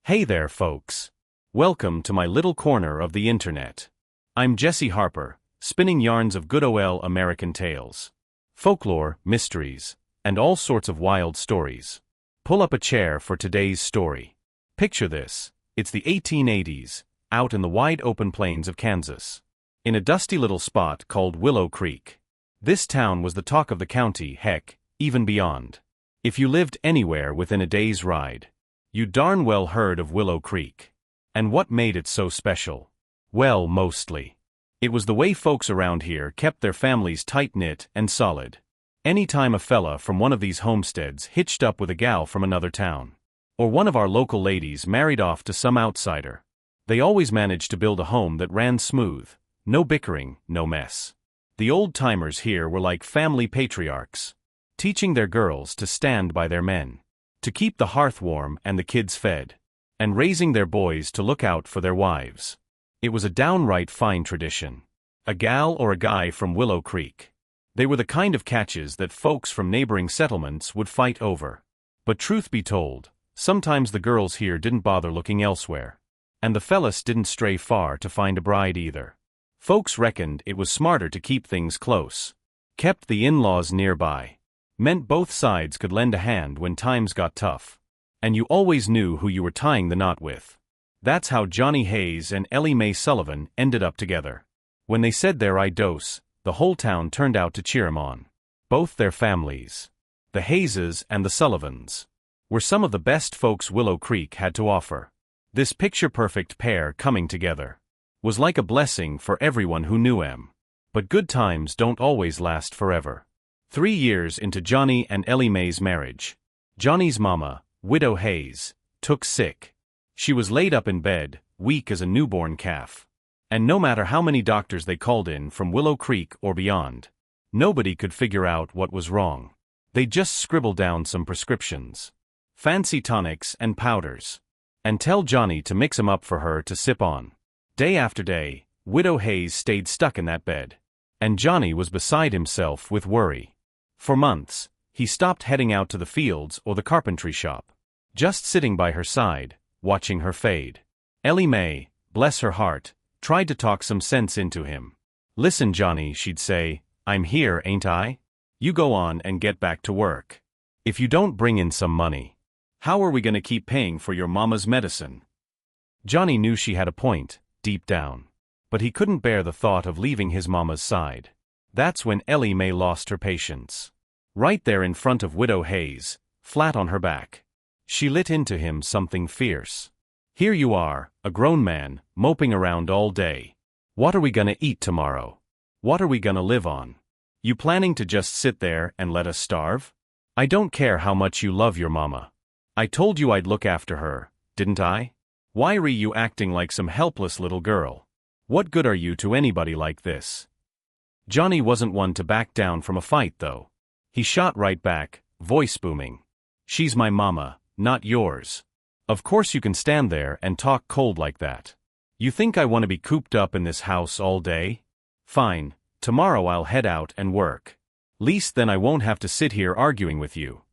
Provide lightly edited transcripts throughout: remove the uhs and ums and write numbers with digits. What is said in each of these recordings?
Hey there, folks. Welcome to my little corner of the internet. I'm Jesse Harper, spinning yarns of good old American tales, folklore, mysteries, and all sorts of wild stories. Pull up a chair for today's story. Picture this. It's the 1880s, out in the wide open plains of Kansas, in a dusty little spot called Willow Creek. This town was the talk of the county, heck, even beyond. If you lived anywhere within a day's ride, you darn well heard of Willow Creek. And what made it so special? Well, mostly, it was the way folks around here kept their families tight-knit and solid. Anytime a fella from one of these homesteads hitched up with a gal from another town, or one of our local ladies married off to some outsider, they always managed to build a home that ran smooth, no bickering, no mess. The old-timers here were like family patriarchs, teaching their girls to stand by their men, to keep the hearth warm and the kids fed, and raising their boys to look out for their wives. It was a downright fine tradition. A gal or a guy from Willow Creek. They were the kind of catches that folks from neighboring settlements would fight over. But truth be told, sometimes the girls here didn't bother looking elsewhere. And the fellas didn't stray far to find a bride either. Folks reckoned it was smarter to keep things close. Kept the in-laws nearby. Meant both sides could lend a hand when times got tough. And you always knew who you were tying the knot with. That's how Johnny Hayes and Ellie Mae Sullivan ended up together. When they said their I dos, the whole town turned out to cheer 'em on. Both their families, the Hayeses and the Sullivans, were some of the best folks Willow Creek had to offer. This picture-perfect pair coming together was like a blessing for everyone who knew 'em. But good times don't always last forever. 3 years into Johnny and Ellie Mae's marriage, Johnny's mama, Widow Hayes, took sick. She was laid up in bed, weak as a newborn calf. And no matter how many doctors they called in from Willow Creek or beyond, nobody could figure out what was wrong. They just scribbled down some prescriptions, fancy tonics and powders, and tell Johnny to mix 'em up for her to sip on. Day after day, Widow Hayes stayed stuck in that bed, and Johnny was beside himself with worry. For months, he stopped heading out to the fields or the carpentry shop, just sitting by her side, watching her fade. Ellie Mae, bless her heart, tried to talk some sense into him. "Listen, Johnny," she'd say, "I'm here, ain't I? You go on and get back to work. If you don't bring in some money, how are we gonna keep paying for your mama's medicine?" Johnny knew she had a point, deep down. But he couldn't bear the thought of leaving his mama's side. That's when Ellie Mae lost her patience. Right there in front of Widow Hayes, flat on her back, she lit into him something fierce. "Here you are, a grown man, moping around all day. What are we gonna eat tomorrow? What are we gonna live on? You planning to just sit there and let us starve? I don't care how much you love your mama. I told you I'd look after her, didn't I? Why are you acting like some helpless little girl? What good are you to anybody like this?" Johnny wasn't one to back down from a fight, though. He shot right back, voice booming. "She's my mama, not yours. Of course you can stand there and talk cold like that. You think I want to be cooped up in this house all day? Fine, tomorrow I'll head out and work. Least then I won't have to sit here arguing with you."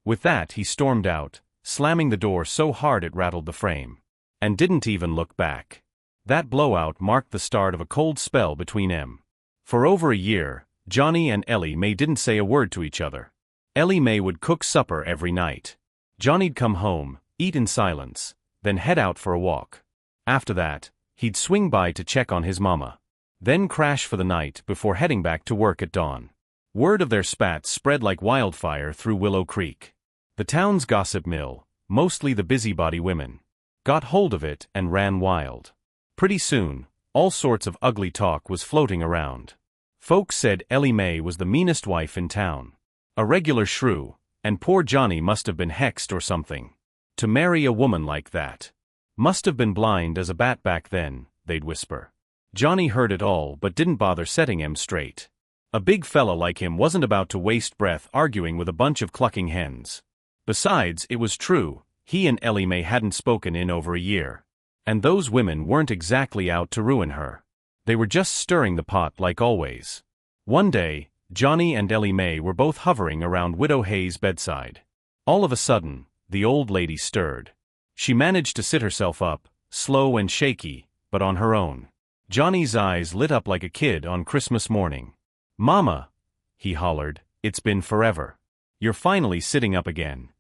With that he stormed out, slamming the door so hard it rattled the frame, and didn't even look back. That blowout marked the start of a cold spell between them. For over a year, Johnny and Ellie Mae didn't say a word to each other. Ellie Mae would cook supper every night. Johnny'd come home, eat in silence, then head out for a walk. After that, he'd swing by to check on his mama, then crash for the night before heading back to work at dawn. Word of their spats spread like wildfire through Willow Creek. The town's gossip mill, mostly the busybody women, got hold of it and ran wild. Pretty soon, all sorts of ugly talk was floating around. Folks said Ellie Mae was the meanest wife in town. A regular shrew, and poor Johnny must have been hexed or something. To marry a woman like that. Must have been blind as a bat back then, they'd whisper. Johnny heard it all but didn't bother setting him straight. A big fella like him wasn't about to waste breath arguing with a bunch of clucking hens. Besides, it was true, he and Ellie Mae hadn't spoken in over a year. And those women weren't exactly out to ruin her. They were just stirring the pot like always. One day, Johnny and Ellie Mae were both hovering around Widow Hayes' bedside. All of a sudden, the old lady stirred. She managed to sit herself up, slow and shaky, but on her own. Johnny's eyes lit up like a kid on Christmas morning. "Mama," he hollered, "it's been forever. You're finally sitting up again."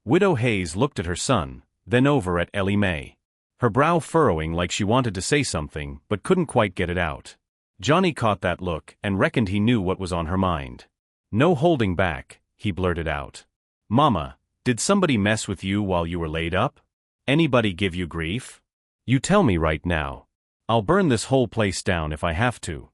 Widow Hayes looked at her son, then over at Ellie Mae. Her brow furrowing like she wanted to say something but couldn't quite get it out. Johnny caught that look and reckoned he knew what was on her mind. No holding back, he blurted out. "Mama, did somebody mess with you while you were laid up? Anybody give you grief? You tell me right now. I'll burn this whole place down if I have to."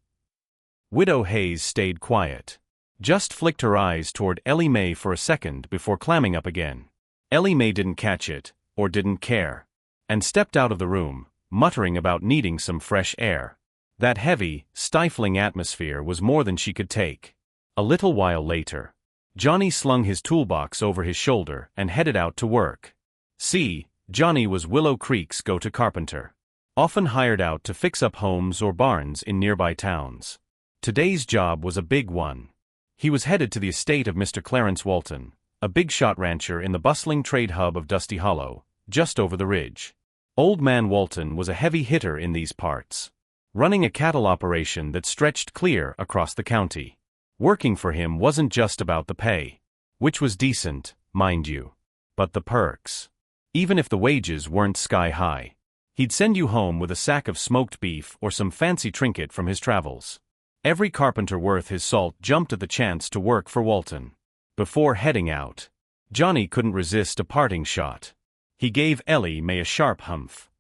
Widow Hayes stayed quiet. Just flicked her eyes toward Ellie Mae for a second before clamming up again. Ellie Mae didn't catch it, or didn't care, and stepped out of the room, muttering about needing some fresh air. That heavy, stifling atmosphere was more than she could take. A little while later, Johnny slung his toolbox over his shoulder and headed out to work. See, Johnny was Willow Creek's go-to carpenter, often hired out to fix up homes or barns in nearby towns. Today's job was a big one. He was headed to the estate of Mr. Clarence Walton, a big-shot rancher in the bustling trade hub of Dusty Hollow, just over the ridge. Old Man Walton was a heavy hitter in these parts, running a cattle operation that stretched clear across the county. Working for him wasn't just about the pay, which was decent, mind you, but the perks. Even if the wages weren't sky-high, he'd send you home with a sack of smoked beef or some fancy trinket from his travels. Every carpenter worth his salt jumped at the chance to work for Walton. Before heading out, Johnny couldn't resist a parting shot. He gave Ellie Mae a sharp humph,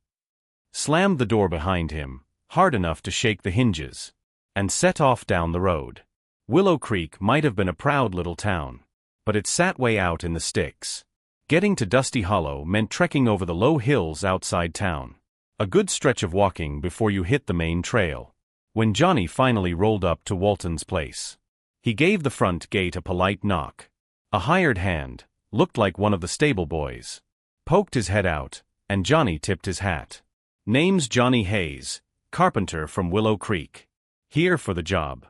slammed the door behind him, hard enough to shake the hinges, and set off down the road. Willow Creek might have been a proud little town, but it sat way out in the sticks. Getting to Dusty Hollow meant trekking over the low hills outside town. A good stretch of walking before you hit the main trail. When Johnny finally rolled up to Walton's place, he gave the front gate a polite knock. A hired hand, looked like one of the stable boys, poked his head out, and Johnny tipped his hat. "Name's Johnny Hayes, carpenter from Willow Creek. Here for the job."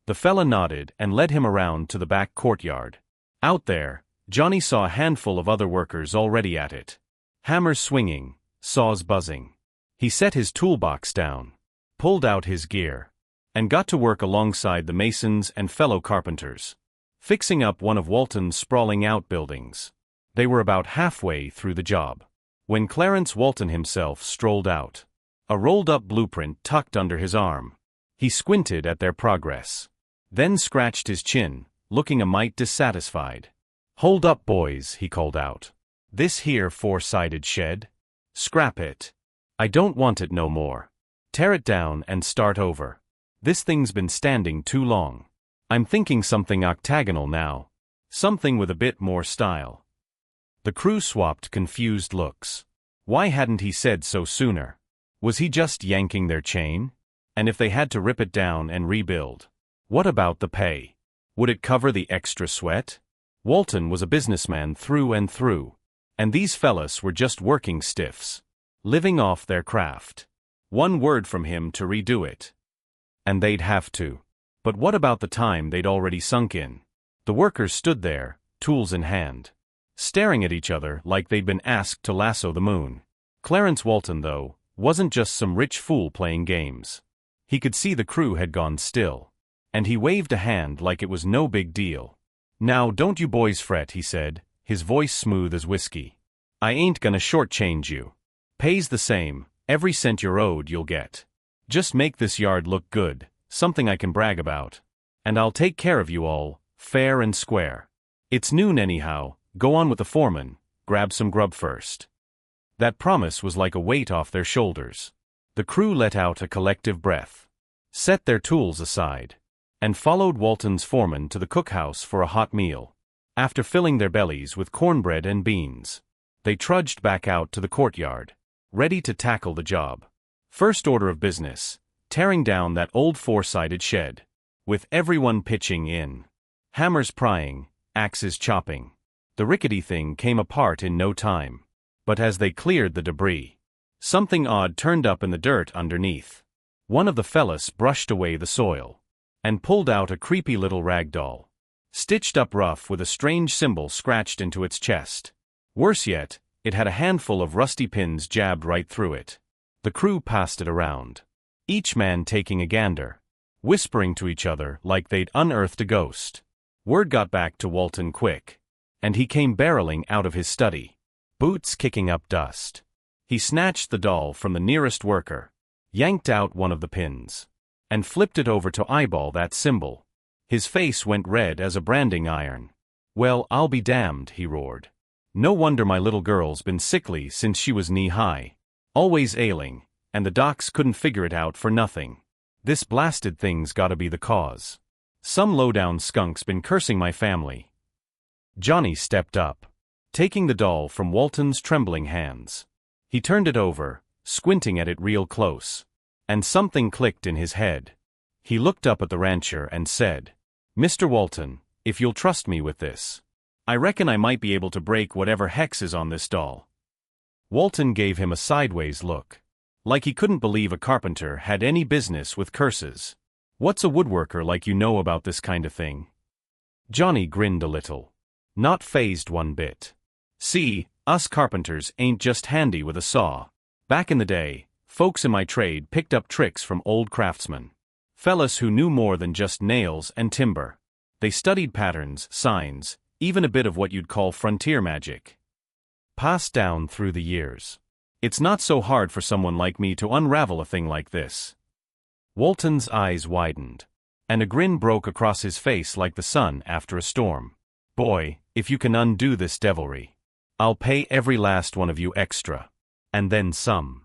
The fella nodded and led him around to the back courtyard. Out there, Johnny saw a handful of other workers already at it. Hammers swinging, saws buzzing. He set his toolbox down, pulled out his gear, and got to work alongside the masons and fellow carpenters, fixing up one of Walton's sprawling outbuildings. They were about halfway through the job when Clarence Walton himself strolled out, a rolled-up blueprint tucked under his arm. He squinted at their progress, then scratched his chin, looking a mite dissatisfied. "Hold up, boys," he called out. "This here four-sided shed? Scrap it. I don't want it no more. Tear it down and start over. This thing's been standing too long. I'm thinking something octagonal now. Something with a bit more style." The crew swapped confused looks. Why hadn't he said so sooner? Was he just yanking their chain? And if they had to rip it down and rebuild, what about the pay? Would it cover the extra sweat? Walton was a businessman through and through, and these fellas were just working stiffs, living off their craft. One word from him to redo it, and they'd have to. But what about the time they'd already sunk in? The workers stood there, tools in hand, staring at each other like they'd been asked to lasso the moon. Clarence Walton, though, wasn't just some rich fool playing games. He could see the crew had gone still, and he waved a hand like it was no big deal. "Now don't you boys fret," he said, his voice smooth as whiskey. "I ain't gonna shortchange you. Pay's the same, every cent you're owed you'll get. Just make this yard look good, something I can brag about, and I'll take care of you all, fair and square. It's noon anyhow, go on with the foreman, grab some grub first." That promise was like a weight off their shoulders. The crew let out a collective breath, set their tools aside, and followed Walton's foreman to the cookhouse for a hot meal. After filling their bellies with cornbread and beans, they trudged back out to the courtyard, ready to tackle the job. First order of business, tearing down that old four-sided shed, with everyone pitching in. Hammers prying, axes chopping. The rickety thing came apart in no time. But as they cleared the debris, something odd turned up in the dirt underneath. One of the fellas brushed away the soil and pulled out a creepy little rag doll, stitched up rough with a strange symbol scratched into its chest. Worse yet, It had a handful of rusty pins jabbed right through it. The crew passed it around, each man taking a gander, whispering to each other like they'd unearthed a ghost. Word got back to Walton quick, and he came barreling out of his study, boots kicking up dust. He snatched the doll from the nearest worker, yanked out one of the pins, and flipped it over to eyeball that symbol. His face went red as a branding iron. "Well, I'll be damned," he roared. "No wonder my little girl's been sickly since she was knee-high. Always ailing, and the docs couldn't figure it out for nothing. This blasted thing's gotta be the cause. Some low-down skunk's been cursing my family." Johnny stepped up, taking the doll from Walton's trembling hands. He turned it over, squinting at it real close, and something clicked in his head. He looked up at the rancher and said, "Mr. Walton, if you'll trust me with this, I reckon I might be able to break whatever hex is on this doll." Walton gave him a sideways look, like he couldn't believe a carpenter had any business with curses. "What's a woodworker like you know about this kind of thing?" Johnny grinned a little, not fazed one bit. "See, us carpenters ain't just handy with a saw. Back in the day, folks in my trade picked up tricks from old craftsmen. Fellas who knew more than just nails and timber. They studied patterns, signs, even a bit of what you'd call frontier magic. Passed down through the years. It's not so hard for someone like me to unravel a thing like this." Walton's eyes widened, and a grin broke across his face like the sun after a storm. "Boy, if you can undo this devilry, I'll pay every last one of you extra. And then some."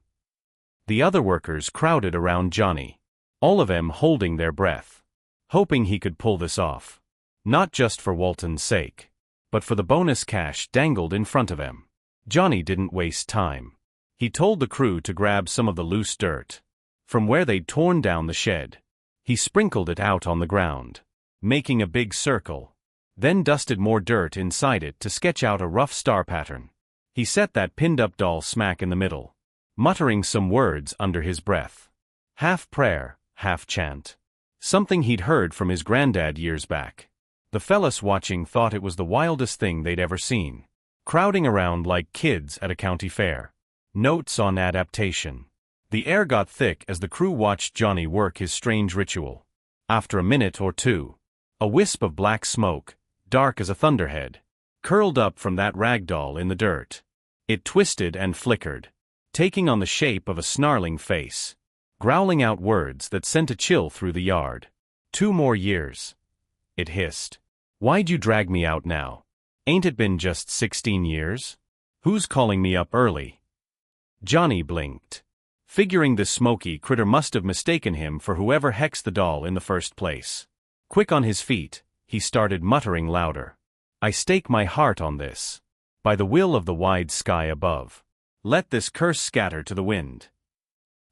The other workers crowded around Johnny, all of them holding their breath, hoping he could pull this off. Not just for Walton's sake, but for the bonus cash dangled in front of him. Johnny didn't waste time. He told the crew to grab some of the loose dirt from where they'd torn down the shed. He sprinkled it out on the ground, making a big circle, then dusted more dirt inside it to sketch out a rough star pattern. He set that pinned-up doll smack in the middle, muttering some words under his breath. Half prayer, half chant. Something he'd heard from his granddad years back. The fellas watching thought it was the wildest thing they'd ever seen, crowding around like kids at a county fair. Notes on adaptation. The air got thick as the crew watched Johnny work his strange ritual. After a minute or two, a wisp of black smoke, dark as a thunderhead, curled up from that rag doll in the dirt. It twisted and flickered, taking on the shape of a snarling face, growling out words that sent a chill through the yard. "2 more years," it hissed. "Why'd you drag me out now? Ain't it been just 16 years? Who's calling me up early?" Johnny blinked, figuring this smoky critter must have mistaken him for whoever hexed the doll in the first place. Quick on his feet, he started muttering louder. "I stake my heart on this. By the will of the wide sky above. Let this curse scatter to the wind."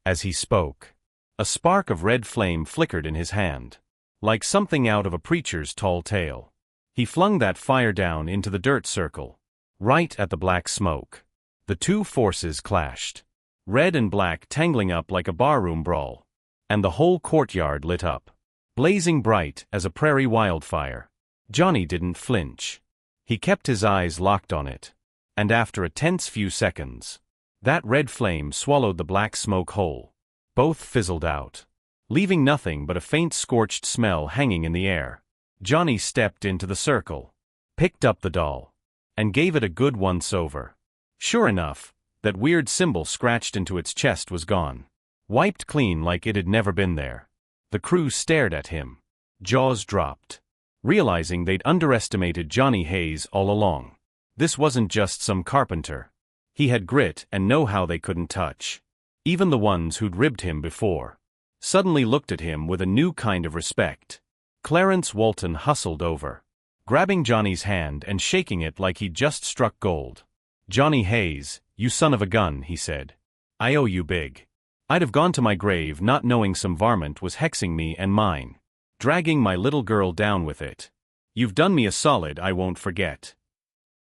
As he spoke, a spark of red flame flickered in his hand, like something out of a preacher's tall tale. He flung that fire down into the dirt circle, right at the black smoke. The two forces clashed, red and black tangling up like a barroom brawl, and the whole courtyard lit up, blazing bright as a prairie wildfire. Johnny didn't flinch. He kept his eyes locked on it, and after a tense few seconds, that red flame swallowed the black smoke whole. Both fizzled out, leaving nothing but a faint scorched smell hanging in the air. Johnny stepped into the circle, picked up the doll, and gave it a good once-over. Sure enough, that weird symbol scratched into its chest was gone, wiped clean like it had never been there. The crew stared at him, jaws dropped, realizing they'd underestimated Johnny Hayes all along. This wasn't just some carpenter. He had grit and know-how they couldn't touch. Even the ones who'd ribbed him before suddenly looked at him with a new kind of respect. Clarence Walton hustled over, grabbing Johnny's hand and shaking it like he'd just struck gold. "Johnny Hayes, you son of a gun," he said. "I owe you big. I'd have gone to my grave not knowing some varmint was hexing me and mine, dragging my little girl down with it. You've done me a solid I won't forget."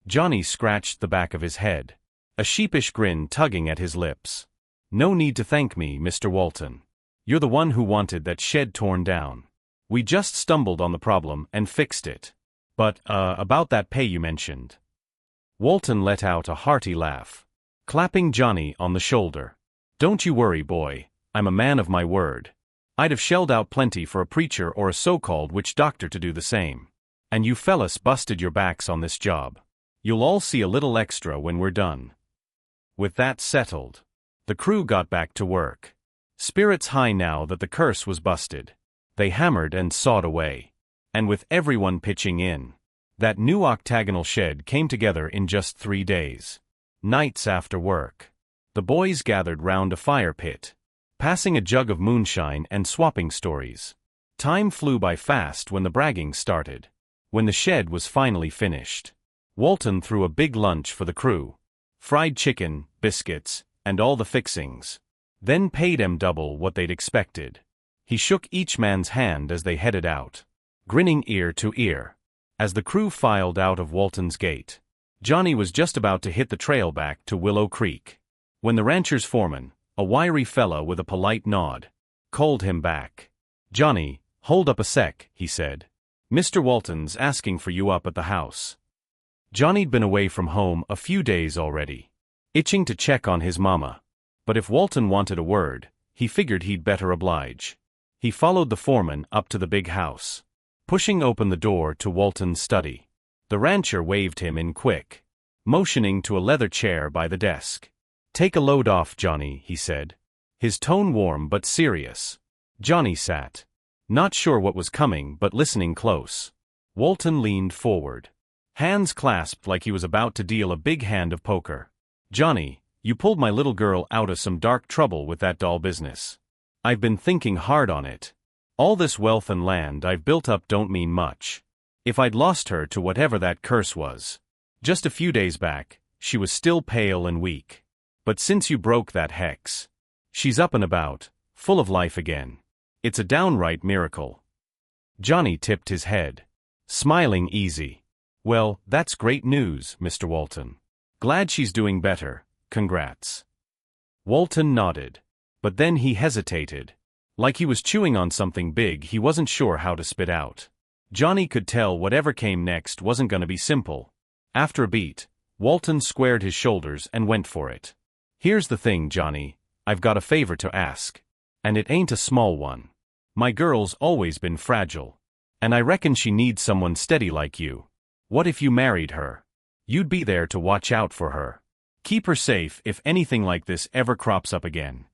Johnny scratched the back of his head, a sheepish grin tugging at his lips. "No need to thank me, Mr. Walton. You're the one who wanted that shed torn down. We just stumbled on the problem and fixed it. But, about that pay you mentioned." Walton let out a hearty laugh, clapping Johnny on the shoulder. "Don't you worry, boy, I'm a man of my word. I'd have shelled out plenty for a preacher or a so-called witch doctor to do the same. And you fellas busted your backs on this job. You'll all see a little extra when we're done." With that settled, the crew got back to work. Spirits high now that the curse was busted. They hammered and sawed away. And with everyone pitching in, that new octagonal shed came together in just 3 days. Nights after work, the boys gathered round a fire pit, passing a jug of moonshine and swapping stories. Time flew by fast when the bragging started. When the shed was finally finished, Walton threw a big lunch for the crew. Fried chicken, biscuits, and all the fixings. Then paid 'em double what they'd expected. He shook each man's hand as they headed out, grinning ear to ear. As the crew filed out of Walton's gate, Johnny was just about to hit the trail back to Willow Creek, when the rancher's foreman, a wiry fella with a polite nod, called him back. "Johnny, hold up a sec," he said. "Mr. Walton's asking for you up at the house." Johnny'd been away from home a few days already, itching to check on his mama. But if Walton wanted a word, he figured he'd better oblige. He followed the foreman up to the big house, pushing open the door to Walton's study. The rancher waved him in quick, motioning to a leather chair by the desk. "Take a load off, Johnny," he said, his tone warm but serious. Johnny sat, not sure what was coming but listening close. Walton leaned forward, hands clasped like he was about to deal a big hand of poker. "Johnny, you pulled my little girl out of some dark trouble with that doll business. I've been thinking hard on it. All this wealth and land I've built up don't mean much. If I'd lost her to whatever that curse was, just a few days back, she was still pale and weak. But since you broke that hex, she's up and about, full of life again. It's a downright miracle." Johnny tipped his head, smiling easy. "Well, that's great news, Mr. Walton. Glad she's doing better, congrats." Walton nodded, but then he hesitated. Like he was chewing on something big he wasn't sure how to spit out. Johnny could tell whatever came next wasn't gonna be simple. After a beat, Walton squared his shoulders and went for it. "Here's the thing, Johnny, I've got a favor to ask. And it ain't a small one. My girl's always been fragile, and I reckon she needs someone steady like you. What if you married her? You'd be there to watch out for her. Keep her safe if anything like this ever crops up again."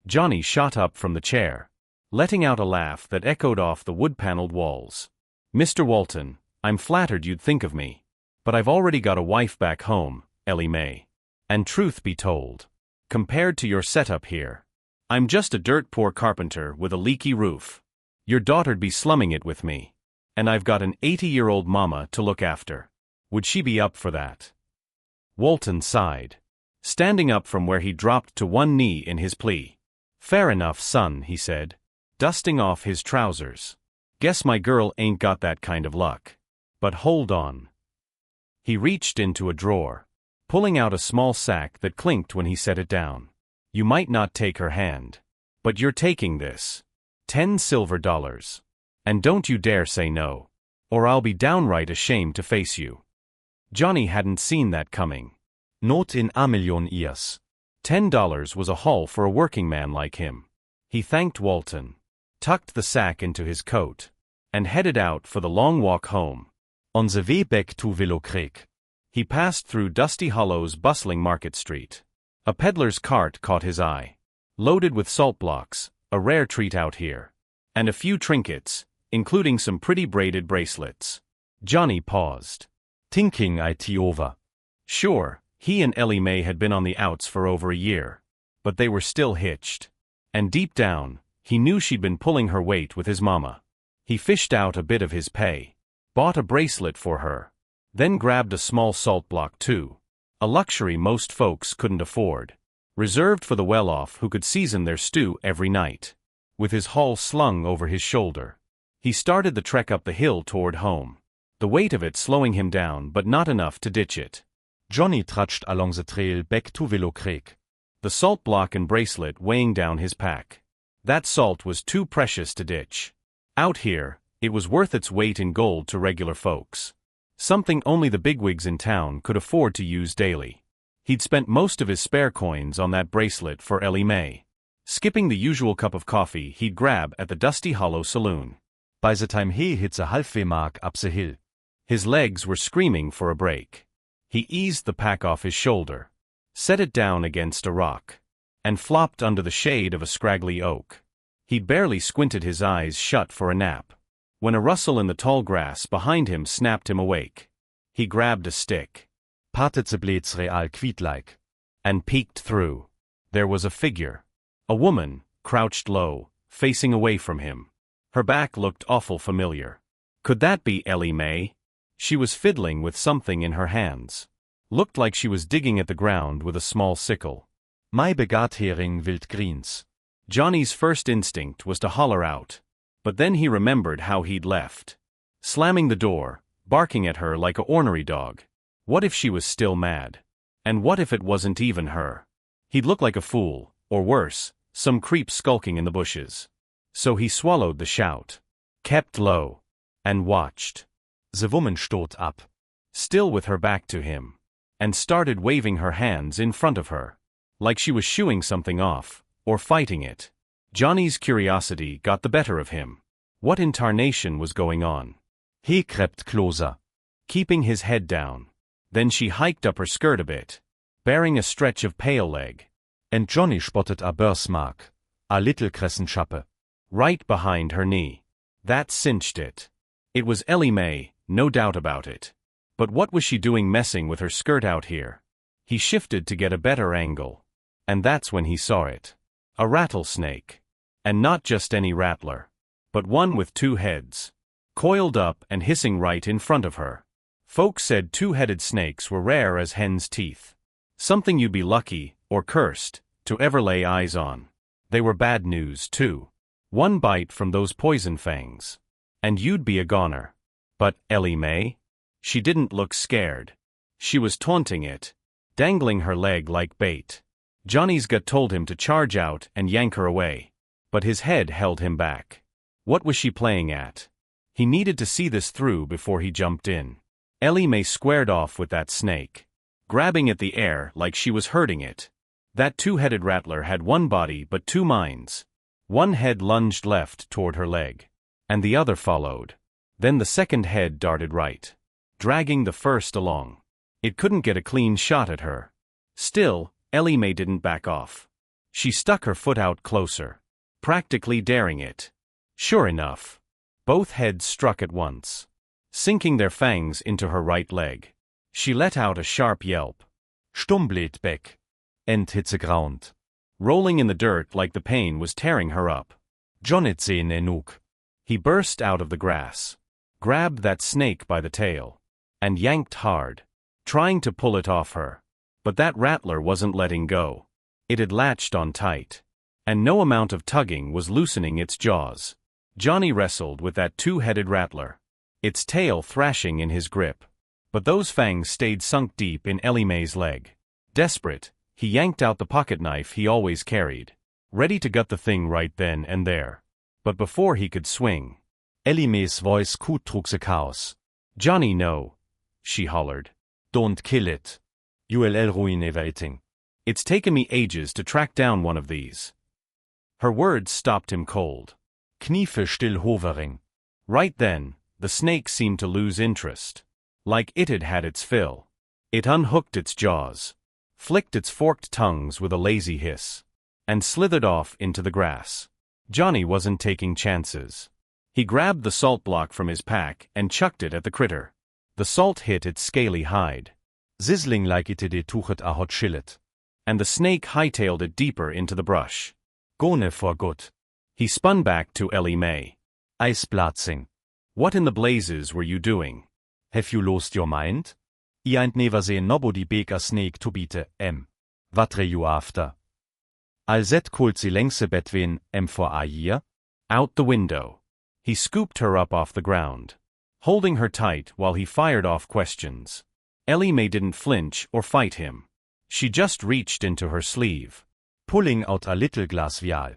Johnny shot up from the chair, letting out a laugh that echoed off the wood-paneled walls. "Mr. Walton, I'm flattered you'd think of me. But I've already got a wife back home, Ellie Mae. And truth be told, compared to your setup here, I'm just a dirt-poor carpenter with a leaky roof. Your daughter'd be slumming it with me. And I've got an 80-year-old mama to look after. Would she be up for that?" Walton sighed, standing up from where he dropped to one knee in his plea. "Fair enough, son," he said, dusting off his trousers. "Guess my girl ain't got that kind of luck. But hold on." He reached into a drawer, pulling out a small sack that clinked when he set it down. "You might not take her hand. But you're taking this. $10 silver. And don't you dare say no, or I'll be downright ashamed to face you." Johnny hadn't seen that coming. Not in a million years. $10 was a haul for a working man like him. He thanked Walton, tucked the sack into his coat, and headed out for the long walk home. On the way back to Willow Creek, he passed through Dusty Hollow's bustling Market Street. A peddler's cart caught his eye, loaded with salt blocks, a rare treat out here, and a few trinkets, including some pretty braided bracelets. Johnny paused, thinking it over. Sure, he and Ellie Mae had been on the outs for over a year, but they were still hitched. And deep down, he knew she'd been pulling her weight with his mama. He fished out a bit of his pay, bought a bracelet for her, then grabbed a small salt block too, a luxury most folks couldn't afford, reserved for the well-off who could season their stew every night. With his haul slung over his shoulder, he started the trek up the hill toward home, the weight of it slowing him down but not enough to ditch it. Johnny trudged along the trail back to Willow Creek, the salt block and bracelet weighing down his pack. That salt was too precious to ditch. Out here, it was worth its weight in gold to regular folks. Something only the bigwigs in town could afford to use daily. He'd spent most of his spare coins on that bracelet for Ellie Mae, skipping the usual cup of coffee he'd grab at the Dusty Hollow saloon. By the time he hit the halfway mark up the hill, his legs were screaming for a break. He eased the pack off his shoulder, set it down against a rock, and flopped under the shade of a scraggly oak. He'd barely squinted his eyes shut for a nap, when a rustle in the tall grass behind him snapped him awake. He grabbed a stick, patted the blades real quiet-like, and peeked through. There was a figure. A woman, crouched low, facing away from him. Her back looked awful familiar. Could that be Ellie Mae? She was fiddling with something in her hands. Looked like she was digging at the ground with a small sickle. My begathering wild greens. Johnny's first instinct was to holler out, but then he remembered how he'd left. Slamming the door, barking at her like a ornery dog. What if she was still mad? And what if it wasn't even her? He'd look like a fool, or worse, some creep skulking in the bushes. So he swallowed the shout, kept low, and watched. The woman stood up, still with her back to him, and started waving her hands in front of her, like she was shooing something off, or fighting it. Johnny's curiosity got the better of him. What in tarnation was going on? He crept closer, keeping his head down. Then she hiked up her skirt a bit, bearing a stretch of pale leg. And Johnny spotted a birthmark, a little crescent shape, right behind her knee. That cinched it. It was Ellie Mae, no doubt about it. But what was she doing messing with her skirt out here? He shifted to get a better angle. And that's when he saw it. A rattlesnake. And not just any rattler, but one with two heads, coiled up and hissing right in front of her. Folks said two-headed snakes were rare as hen's teeth. Something you'd be lucky, or cursed, to ever lay eyes on. They were bad news, too. One bite from those poison fangs, and you'd be a goner. But Ellie Mae? She didn't look scared. She was taunting it, dangling her leg like bait. Johnny's gut told him to charge out and yank her away, but his head held him back. What was she playing at? He needed to see this through before he jumped in. Ellie Mae squared off with that snake, grabbing at the air like she was hurting it. That two-headed rattler had one body but two minds. One head lunged left toward her leg, and the other followed. Then the second head darted right, dragging the first along. It couldn't get a clean shot at her. Still, Ellie Mae didn't back off. She stuck her foot out closer, practically daring it. Sure enough, both heads struck at once, sinking their fangs into her right leg. She let out a sharp yelp, stumbled back, and hit the ground, rolling in the dirt like the pain was tearing her up. Johnny seen enough. He burst out of the grass, grabbed that snake by the tail, and yanked hard, trying to pull it off her. But that rattler wasn't letting go. It had latched on tight, and no amount of tugging was loosening its jaws. Johnny wrestled with that two-headed rattler, its tail thrashing in his grip. But those fangs stayed sunk deep in Ellie Mae's leg. Desperate, he yanked out the pocket knife he always carried, ready to gut the thing right then and there. But before he could swing, Ellie Mae's voice cut through the chaos. "Johnny, no," she hollered. "Don't kill it. You'll ruin everything. It's taken me ages to track down one of these." Her words stopped him cold. Kniefe still hovering. Right then, the snake seemed to lose interest. Like it had had its fill. It unhooked its jaws, flicked its forked tongues with a lazy hiss, and slithered off into the grass. Johnny wasn't taking chances. He grabbed the salt block from his pack and chucked it at the critter. The salt hit its scaly hide, sizzling like it had touched a hot shillet, and the snake hightailed it deeper into the brush. Gone for good. He spun back to Ellie Mae. "Eisplatzing. What in the blazes were you doing? Have you lost your mind? I ain't never seen nobody bake a snake to beat What are you after? I'll that cold the lengse between for a year?" Out the window. He scooped her up off the ground, holding her tight while he fired off questions. Ellie Mae didn't flinch or fight him. She just reached into her sleeve, pulling out a little glass vial,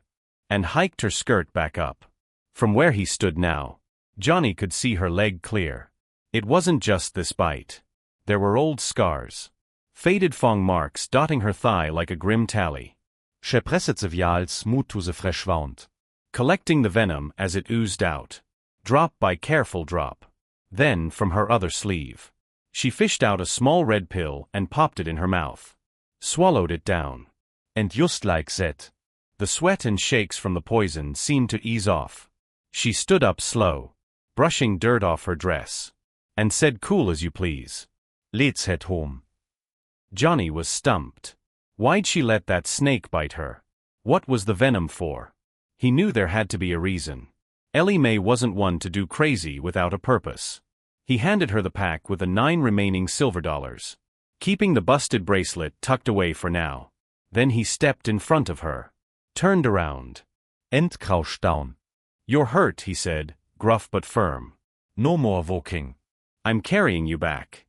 and hiked her skirt back up. From where he stood now, Johnny could see her leg clear. It wasn't just this bite. There were old scars. Faded fang marks dotting her thigh like a grim tally. She presset ze vials mut to ze fresh wound. Collecting the venom as it oozed out. Drop by careful drop. Then, from her other sleeve, she fished out a small red pill and popped it in her mouth. Swallowed it down. And just like that. The sweat and shakes from the poison seemed to ease off. She stood up slow, brushing dirt off her dress, and said cool as you please, "Let's head home." Johnny was stumped. Why'd she let that snake bite her? What was the venom for? He knew there had to be a reason. Ellie Mae wasn't one to do crazy without a purpose. He handed her the pack with the 9 remaining silver dollars, keeping the busted bracelet tucked away for now. Then he stepped in front of her, turned around, and crouched down. "You're hurt," he said, gruff but firm. "No more walking. I'm carrying you back."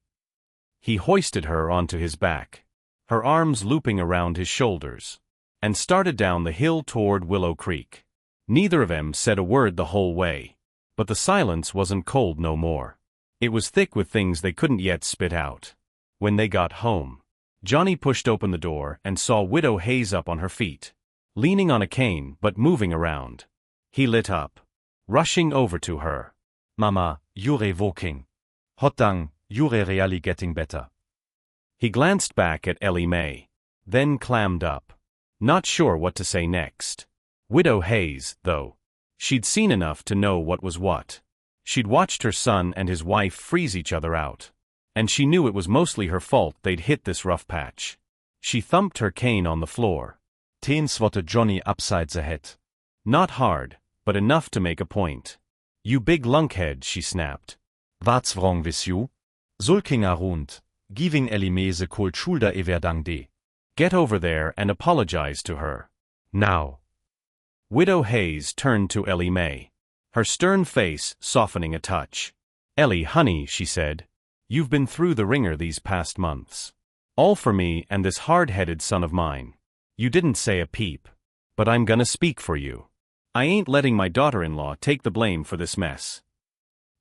He hoisted her onto his back, her arms looping around his shoulders, and started down the hill toward Willow Creek. Neither of them said a word the whole way, but the silence wasn't cold no more. It was thick with things they couldn't yet spit out. When they got home, Johnny pushed open the door and saw Widow Hayes up on her feet, leaning on a cane but moving around. He lit up, rushing over to her. "Mama, you're walking. Hot dang, you're really getting better." He glanced back at Ellie Mae, then clammed up, not sure what to say next. Widow Hayes, though. She'd seen enough to know what was what. She'd watched her son and his wife freeze each other out, and she knew it was mostly her fault they'd hit this rough patch. She thumped her cane on the floor. "Ten swatted Johnny upside the head." Not hard, but enough to make a point. "You big lunkhead," she snapped. "What's wrong with you?" Sulking around, giving Ellie Mae the cold shoulder everdang de. "Get over there and apologize to her. Now." Widow Hayes turned to Ellie Mae, her stern face softening a touch. "Ellie, honey," she said, "you've been through the ringer these past months. All for me and this hard-headed son of mine. You didn't say a peep. But I'm gonna speak for you. I ain't letting my daughter-in-law take the blame for this mess."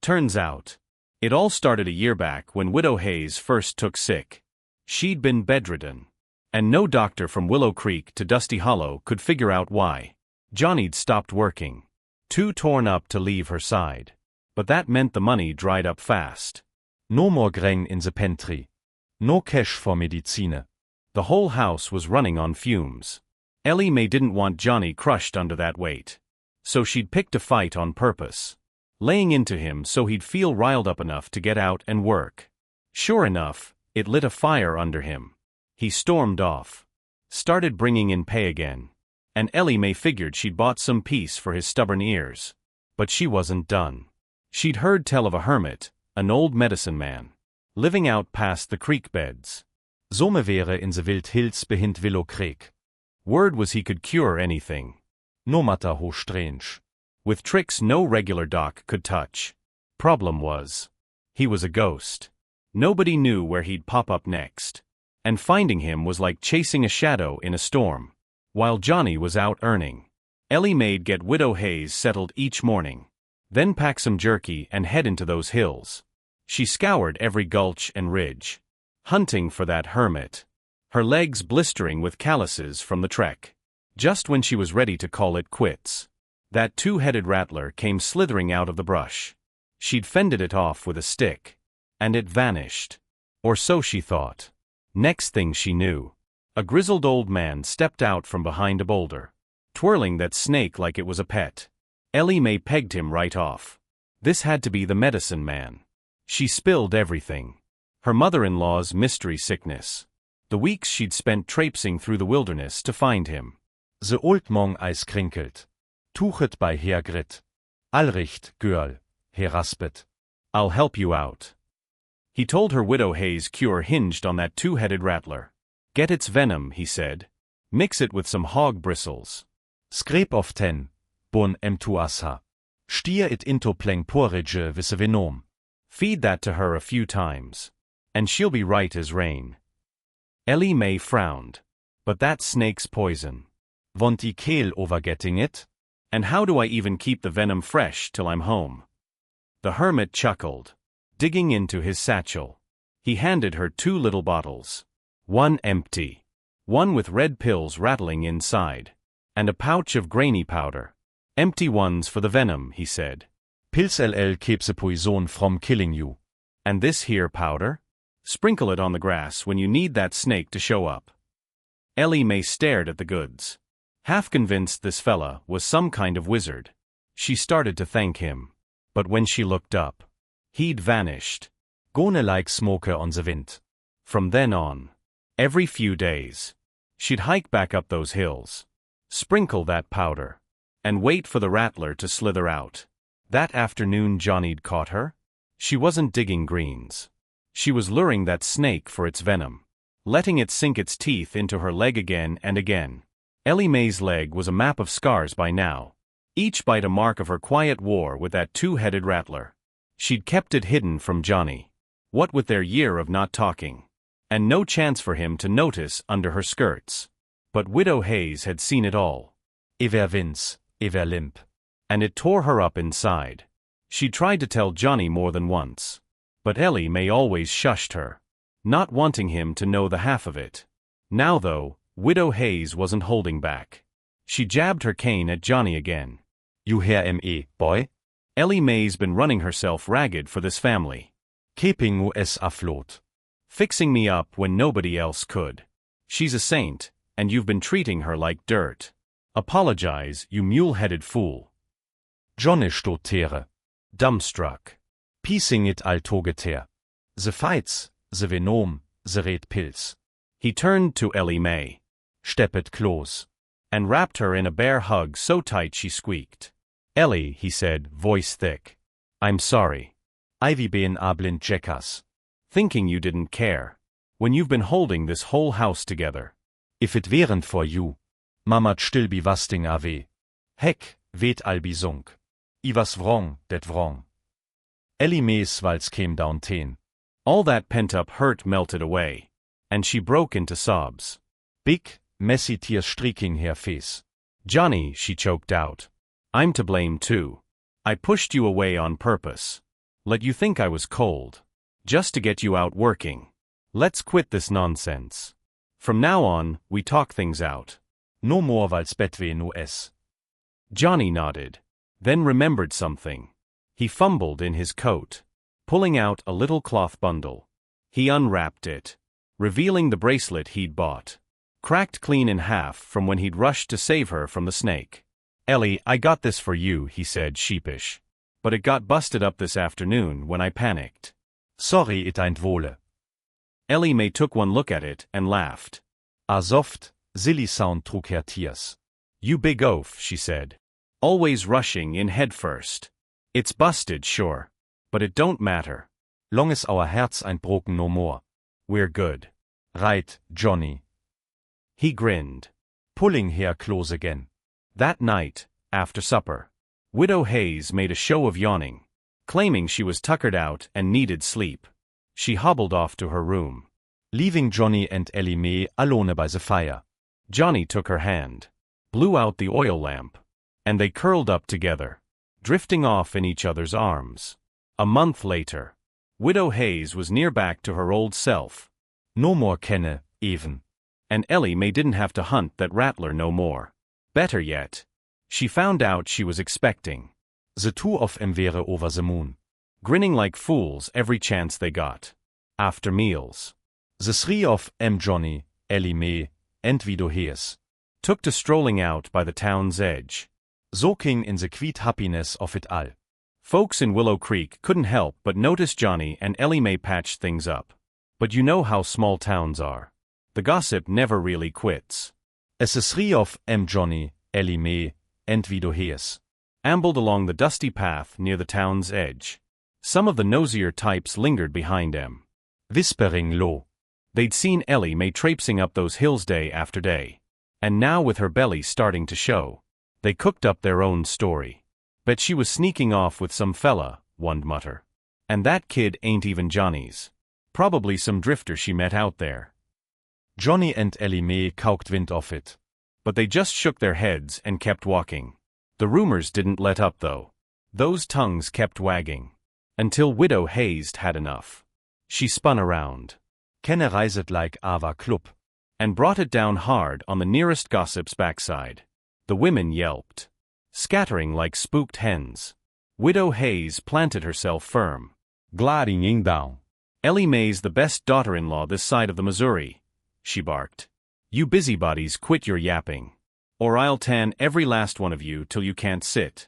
Turns out, it all started a year back when Widow Hayes first took sick. She'd been bedridden, and no doctor from Willow Creek to Dusty Hollow could figure out why. Johnny'd stopped working, too torn up to leave her side. But that meant the money dried up fast. No more grain in the pantry. No cash for medicine. The whole house was running on fumes. Ellie Mae didn't want Johnny crushed under that weight. So she'd picked a fight on purpose, laying into him so he'd feel riled up enough to get out and work. Sure enough, it lit a fire under him. He stormed off, started bringing in pay again, and Ellie Mae figured she'd bought some peace for his stubborn ears. But she wasn't done. She'd heard tell of a hermit, an old medicine man, living out past the creek beds. Some wäre in the Wild Hills behind Willow Creek. Word was he could cure anything. No matter how strange. With tricks no regular doc could touch. Problem was, he was a ghost. Nobody knew where he'd pop up next. And finding him was like chasing a shadow in a storm. While Johnny was out earning, Ellie Mae'd get Widow Hayes settled each morning, then pack some jerky and head into those hills. She scoured every gulch and ridge, hunting for that hermit, her legs blistering with calluses from the trek. Just when she was ready to call it quits, that two-headed rattler came slithering out of the brush. She'd fended it off with a stick, and it vanished. Or so she thought. Next thing she knew, a grizzled old man stepped out from behind a boulder, twirling that snake like it was a pet. Ellie Mae pegged him right off. This had to be the medicine man. She spilled everything. Her mother-in-law's mystery sickness. The weeks she'd spent traipsing through the wilderness to find him. The old mong eis krinkelt. Tuchet bei Herr Grit. Allricht, girl, Herr Raspet. I'll help you out. He told her Widow Hayes' cure hinged on that two-headed rattler. Get its venom, he said. Mix it with some hog bristles. Scrape off 10, bon tu asa. Stier it into pleng porridge with a venom. Feed that to her a few times, and she'll be right as rain. Ellie Mae frowned. But that snake's poison. Want I kehl over getting it? And how do I even keep the venom fresh till I'm home? The hermit chuckled. digging into his satchel. He handed her 2 little bottles. One empty. One with red pills rattling inside. And a pouch of grainy powder. Empty ones for the venom, he said. Pils LL keeps the poison from killing you. And this here powder? Sprinkle it on the grass when you need that snake to show up. Ellie Mae stared at the goods. Half convinced this fella was some kind of wizard. She started to thank him. But when she looked up, he'd vanished. Gone like smoke on the wind. From then on, every few days, she'd hike back up those hills, sprinkle that powder, and wait for the rattler to slither out. That afternoon Johnny'd caught her. She wasn't digging greens. She was luring that snake for its venom, letting it sink its teeth into her leg again and again. Ellie Mae's leg was a map of scars by now, each bite a mark of her quiet war with that 2-headed rattler. She'd kept it hidden from Johnny, what with their year of not talking, and no chance for him to notice under her skirts. But Widow Hayes had seen it all. Ever Vince, ever limp. And it tore her up inside. She tried to tell Johnny more than once. But Ellie Mae always shushed her, not wanting him to know the half of it. Now though, Widow Hayes wasn't holding back. She jabbed her cane at Johnny again. You hear me, boy? Ellie Mae's been running herself ragged for this family. Keeping us afloat. Fixing me up when nobody else could. She's a saint, and you've been treating her like dirt. Apologize, you mule-headed fool. Johnny stotere. Dumbstruck. Piecing it all together. The fights, the venom, the red pills. He turned to Ellie Mae. Stepped close. And wrapped her in a bear hug so tight she squeaked. Ellie, he said, voice thick. I'm sorry. Ivy been a blind jackass. Thinking you didn't care. When you've been holding this whole house together. If it weren't for you, Mama'd still be wasting away. Heck, weet all be sunk. I was wrong, that wrong. Ellie Mae's waltz came down ten. All that pent-up hurt melted away, and she broke into sobs. Big, messy tears streaking her face. Johnny, she choked out. I'm to blame too. I pushed you away on purpose. Let you think I was cold. Just to get you out working. Let's quit this nonsense. From now on, we talk things out. No more waltz between us. Johnny nodded, then remembered something. He fumbled in his coat, pulling out a little cloth bundle. He unwrapped it, revealing the bracelet he'd bought, cracked clean in half from when he'd rushed to save her from the snake. Ellie, I got this for you, he said, sheepish. But it got busted up this afternoon when I panicked. Sorry, it ain't wohle. Ellie Mae took one look at it and laughed. A soft, silly sound trug her tears. You big oaf, she said. Always rushing in head first. It's busted, sure. But it don't matter. Long as our hearts ain't broken no more. We're good. Right, Johnny. He grinned, pulling her close again. That night, after supper, Widow Hayes made a show of yawning, claiming she was tuckered out and needed sleep. She hobbled off to her room, leaving Johnny and Ellie Mae alone by the fire. Johnny took her hand, blew out the oil lamp, and they curled up together, drifting off in each other's arms. A month later, Widow Hayes was near back to her old self. No more kenne, even. And Ellie Mae didn't have to hunt that rattler no more. Better yet, she found out she was expecting. The two of them were over the moon. Grinning like fools every chance they got. After meals. The three of them, Johnny, Ellie Mae, and Widow Hayes, took to strolling out by the town's edge, soaking in the quiet happiness of it all. Folks in Willow Creek couldn't help but notice Johnny and Ellie Mae patched things up. But you know how small towns are. The gossip never really quits. As the three of them, Johnny, Ellie Mae, and Widow Hayes, ambled along the dusty path near the town's edge. Some of the nosier types lingered behind them, whispering low. They'd seen Ellie Mae traipsing up those hills day after day. And now with her belly starting to show, they cooked up their own story. Bet she was sneaking off with some fella, one'd mutter. And that kid ain't even Johnny's. Probably some drifter she met out there. Johnny and Ellie Mae caught wind of it. But they just shook their heads and kept walking. The rumors didn't let up though. Those tongues kept wagging. Until Widow Hayes had enough. She spun around. Kenne reiset like Ava Club. And brought it down hard on the nearest gossip's backside. The women yelped, scattering like spooked hens. Widow Hayes planted herself firm. Gliding down. Ellie Mae's the best daughter-in-law this side of the Missouri, she barked. You busybodies quit your yapping. Or I'll tan every last one of you till you can't sit.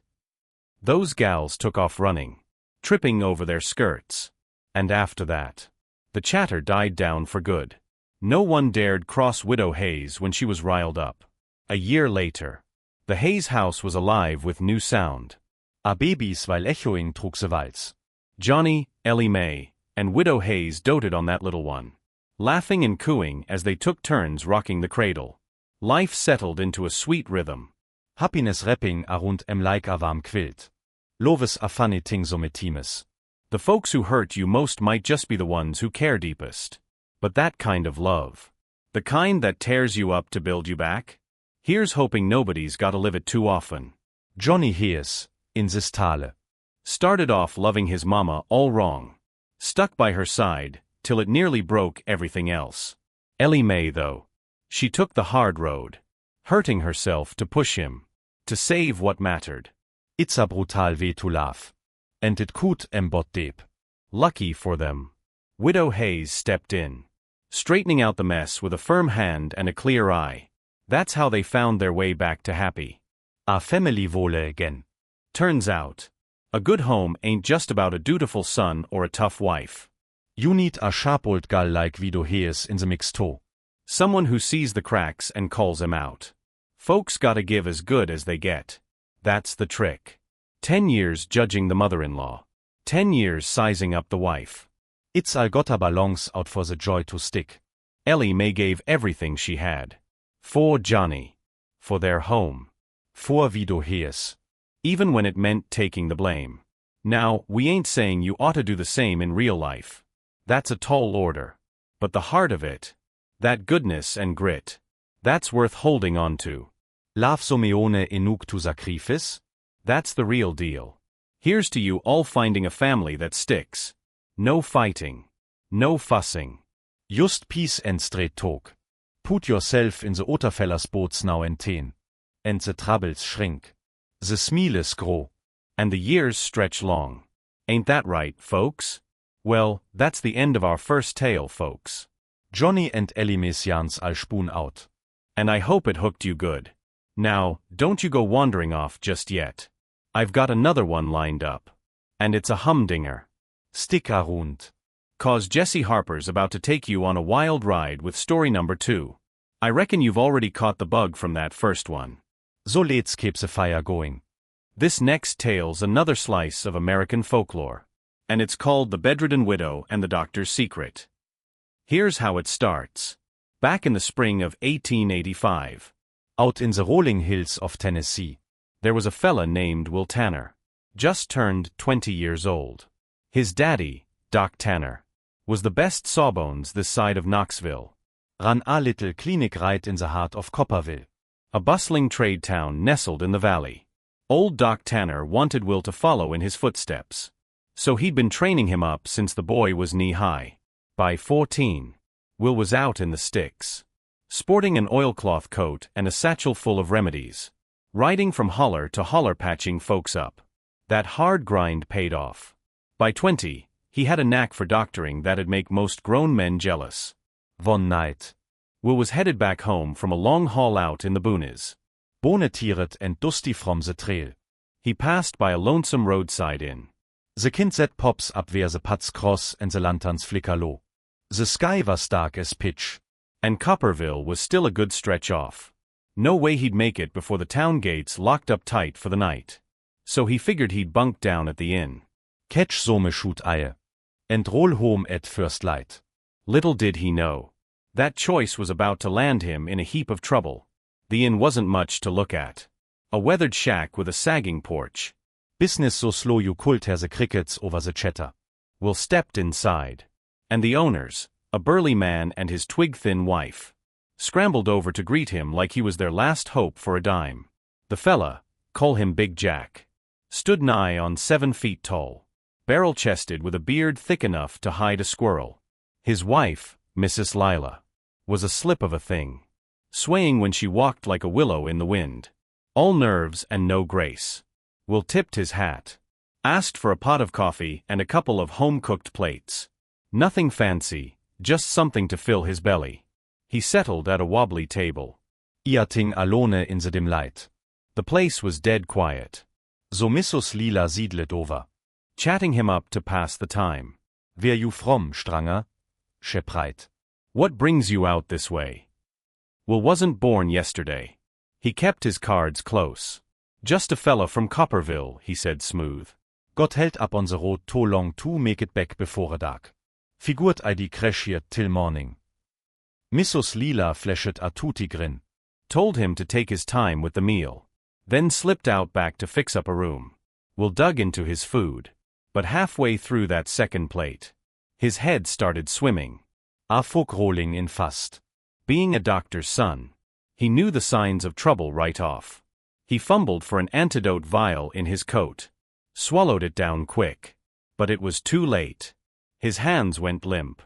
Those gals took off running, tripping over their skirts. And after that, the chatter died down for good. No one dared cross Widow Hayes when she was riled up. A year later, the Hayes house was alive with new sound. A Babys weil Echoing trug se Walz. Johnny, Ellie Mae, and Widow Hayes doted on that little one, laughing and cooing as they took turns rocking the cradle. Life settled into a sweet rhythm. Happiness rapping a rund like a warm quilt. Loves a funny ting so metimes. The folks who hurt you most might just be the ones who care deepest. But that kind of love, the kind that tears you up to build you back, here's hoping nobody's gotta live it too often. Johnny Hayes, in this tale, started off loving his mama all wrong. Stuck by her side, till it nearly broke everything else. Ellie Mae, though, she took the hard road, hurting herself to push him, to save what mattered. It's a brutal way to laugh. And it could bot deep. Lucky for them. Widow Hayes stepped in, straightening out the mess with a firm hand and a clear eye. That's how they found their way back to happy. A family vole again. Turns out, a good home ain't just about a dutiful son or a tough wife. You need a sharp old gal like Widow Hayes in the mix too. Someone who sees the cracks and calls them out. Folks gotta give as good as they get. That's the trick. 10 years judging the mother-in-law. 10 years sizing up the wife. It's all got a balance out for the joy to stick. Ellie Mae gave everything she had. For Johnny. For their home. For Widow Hayes. Even when it meant taking the blame. Now, we ain't saying you ought to do the same in real life. That's a tall order. But the heart of it, that goodness and grit, that's worth holding on to. Love so meone enug to sacrifice? That's the real deal. Here's to you all finding a family that sticks. No fighting. No fussing. Just peace and straight talk. Put yourself in the Otterfeller's boats now and ten. And the troubles shrink. The smiles grow. And the years stretch long. Ain't that right, folks? Well, that's the end of our first tale, folks. Johnny and Ellie Mae's yarns all spoon out. And I hope it hooked you good. Now, don't you go wandering off just yet. I've got another one lined up. And it's a humdinger. Stick around. 'Cause Jesse Harper's about to take you on a wild ride with story number 2. I reckon you've already caught the bug from that first one. So let's keep the fire going. This next tale's another slice of American folklore. And it's called The Bedridden Widow and the Doctor's Secret. Here's how it starts. Back in the spring of 1885. Out in the rolling hills of Tennessee. There was a fella named Will Tanner. Just turned 20 years old. His daddy, Doc Tanner, was the best sawbones this side of Knoxville. Ran a little clinic right in the heart of Copperville. A bustling trade town nestled in the valley. Old Doc Tanner wanted Will to follow in his footsteps. So he'd been training him up since the boy was knee-high. By 14, Will was out in the sticks, sporting an oilcloth coat and a satchel full of remedies, riding from holler to holler patching folks up. That hard grind paid off. By 20, he had a knack for doctoring that'd make most grown men jealous. One night, Will was headed back home from a long haul out in the boonies. Bone-tired and dusty from the trail. He passed by a lonesome roadside inn. The kind set pops up where the paths cross and the lanterns flicker low. The sky was dark as pitch. And Copperville was still a good stretch off. No way he'd make it before the town gates locked up tight for the night. So he figured he'd bunk down at the inn. Catch some shoot eye. And roll home at first light. Little did he know. That choice was about to land him in a heap of trouble. The inn wasn't much to look at. A weathered shack with a sagging porch. Business so slow you could hear the crickets over the chatter. Will stepped inside. And the owners, a burly man and his twig-thin wife, scrambled over to greet him like he was their last hope for a dime. The fella, call him Big Jack, stood nigh on 7 feet tall. barrel-chested with a beard thick enough to hide a squirrel. His wife, Mrs. Lila, was a slip of a thing, swaying when she walked like a willow in the wind. All nerves and no grace. Will tipped his hat. Asked for a pot of coffee and a couple of home-cooked plates. Nothing fancy, just something to fill his belly. He settled at a wobbly table. Ting alone in dem Leid. The place was dead quiet. So Mrs. Lila siedlet over. Chatting him up to pass the time. Wer you from, Stranger? Shepreit. What brings you out this way? Will wasn't born yesterday. He kept his cards close. Just a fella from Copperville, he said smooth. Gott hält ab on the road to long to make it back before dark. Figurt I die crash here till morning. Mrs. Lila flashed a tutti grin. Told him to take his time with the meal. Then slipped out back to fix up a room. Will dug into his food. But halfway through that second plate, his head started swimming. A folk rolling in fast. Being a doctor's son, he knew the signs of trouble right off. He fumbled for an antidote vial in his coat. Swallowed it down quick. But it was too late. His hands went limp.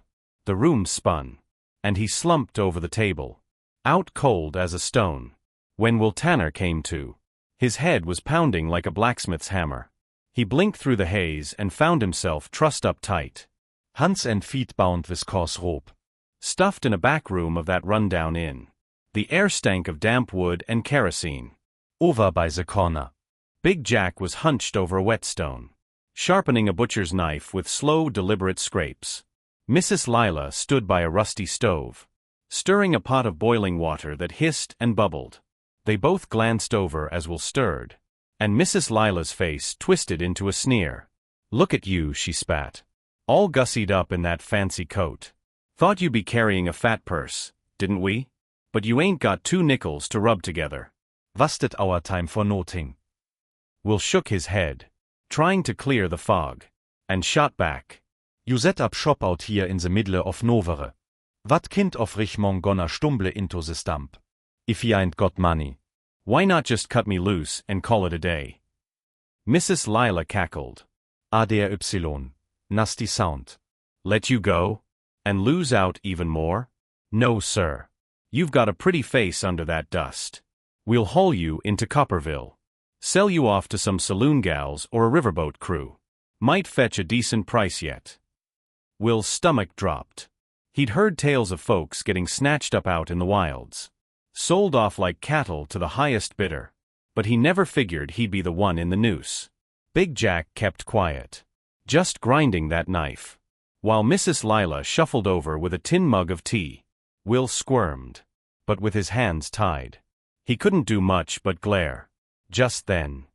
The room spun. And he slumped over the table. Out cold as a stone. When Will Tanner came to, his head was pounding like a blacksmith's hammer. He blinked through the haze and found himself trussed up tight. Hands and feet bound with coarse rope. Stuffed in a back room of that rundown inn. The air stank of damp wood and kerosene. Over by the corner. Big Jack was hunched over a whetstone, sharpening a butcher's knife with slow, deliberate scrapes. Mrs. Lila stood by a rusty stove, stirring a pot of boiling water that hissed and bubbled. They both glanced over as Will stirred, and Mrs. Lila's face twisted into a sneer. "Look at you," she spat. "All gussied up in that fancy coat. Thought you'd be carrying a fat purse, didn't we? But you ain't got 2 nickels to rub together." Wasted our time for noting. Will shook his head, trying to clear the fog, and shot back. You set up shop out here in the middle of nowhere. What kind of Richmond gonna stumble into the stump? If he ain't got money. Why not just cut me loose and call it a day? Mrs. Lila cackled. ADY, nasty sound. Let you go? And lose out even more? No, sir. You've got a pretty face under that dust. We'll haul you into Copperville. Sell you off to some saloon gals or a riverboat crew. Might fetch a decent price yet. Will's stomach dropped. He'd heard tales of folks getting snatched up out in the wilds. Sold off like cattle to the highest bidder. But he never figured he'd be the one in the noose. Big Jack kept quiet. Just grinding that knife. While Mrs. Lila shuffled over with a tin mug of tea. Will squirmed. But with his hands tied. He couldn't do much but glare. Just then.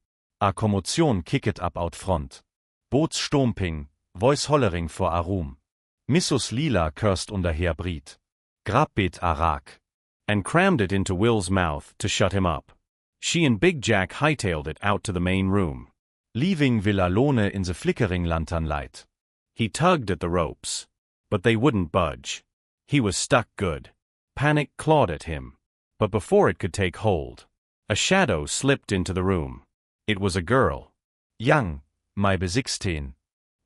A Kommotion kicket up out front. Boots stomping, voice hollering for a room. Mrs. Lila cursed unterher Brit. Grabbet a rak. And crammed it into Will's mouth to shut him up. She and Big Jack hightailed it out to the main room. Leaving Will alone in the flickering lantern light. He tugged at the ropes. But they wouldn't budge. He was stuck good. Panic clawed at him. But before it could take hold, a shadow slipped into the room. It was a girl. Young, maybe 16.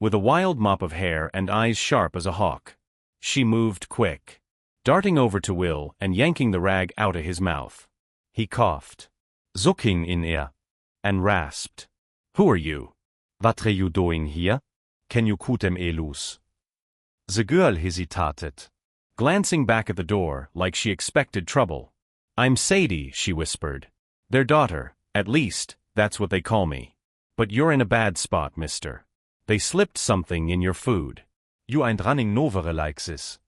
With a wild mop of hair and eyes sharp as a hawk. She moved quick. Darting over to Will and yanking the rag out of his mouth. He coughed. Zucking in air. And rasped. "Who are you? What are you doing here? Can you cut them loose?" The girl hesitated. Glancing back at the door like she expected trouble. "I'm Sadie," she whispered. "Their daughter, at least, that's what they call me. But you're in a bad spot, mister. They slipped something in your food." You ain't running nowhere like this.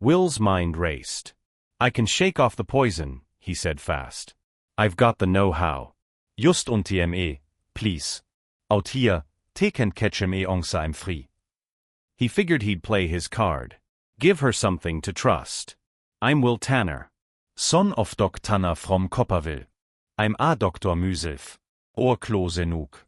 Will's mind raced. "I can shake off the poison," he said fast. "I've got the know-how." Just und TME, please. Out here, take and catch me once I'm free. He figured he'd play his card. Give her something to trust. "I'm Will Tanner. Son of Doc Tanner from Copperville. I'm a Dr. myself. Or close enough."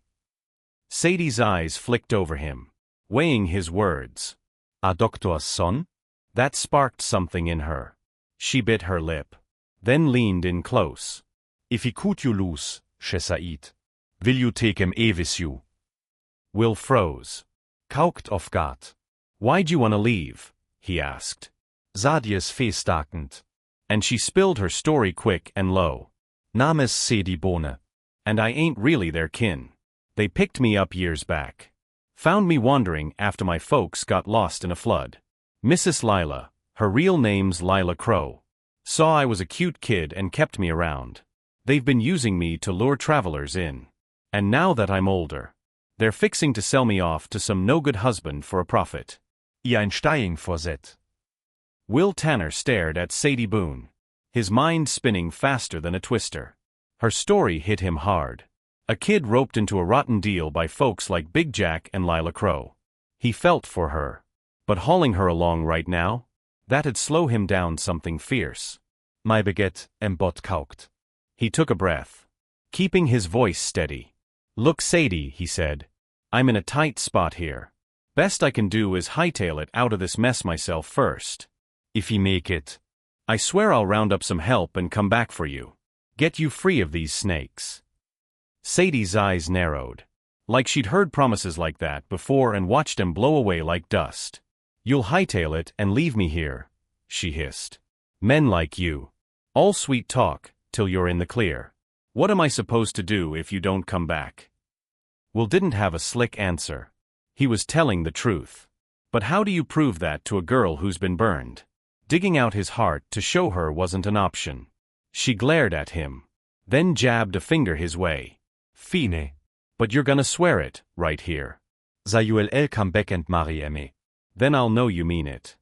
Sadie's eyes flicked over him, weighing his words. A doctor's son? That sparked something in her. She bit her lip, then leaned in close. "If he cut you loose, she said, will you take him with you?" Will froze. Kaukt off guard. Why'd you want to leave? He asked. Sadies feestakend. And she spilled her story quick and low. Names Sadie Bohne. And I ain't really their kin. They picked me up years back. Found me wandering after my folks got lost in a flood. Mrs. Lila, her real name's Lila Crow, saw I was a cute kid and kept me around. They've been using me to lure travelers in. And now that I'm older, they're fixing to sell me off to some no-good husband for a profit. I ein Steying vorset. Will Tanner stared at Sadie Boone, his mind spinning faster than a twister. Her story hit him hard. A kid roped into a rotten deal by folks like Big Jack and Lila Crow. He felt for her. But hauling her along right now? That'd slow him down something fierce. My beget bot kaukt. He took a breath, keeping his voice steady. Look, Sadie, he said. I'm in a tight spot here. Best I can do is hightail it out of this mess myself first. If he make it. I swear I'll round up some help and come back for you. Get you free of these snakes. Sadie's eyes narrowed. Like she'd heard promises like that before and watched them blow away like dust. You'll hightail it and leave me here, she hissed. Men like you. All sweet talk, till you're in the clear. What am I supposed to do if you don't come back? Will didn't have a slick answer. He was telling the truth. But how do you prove that to a girl who's been burned? Digging out his heart to show her wasn't an option. She glared at him, then jabbed a finger his way. Fine. But you're gonna swear it, right here. Sayuel come back and marry me. Then I'll know you mean it.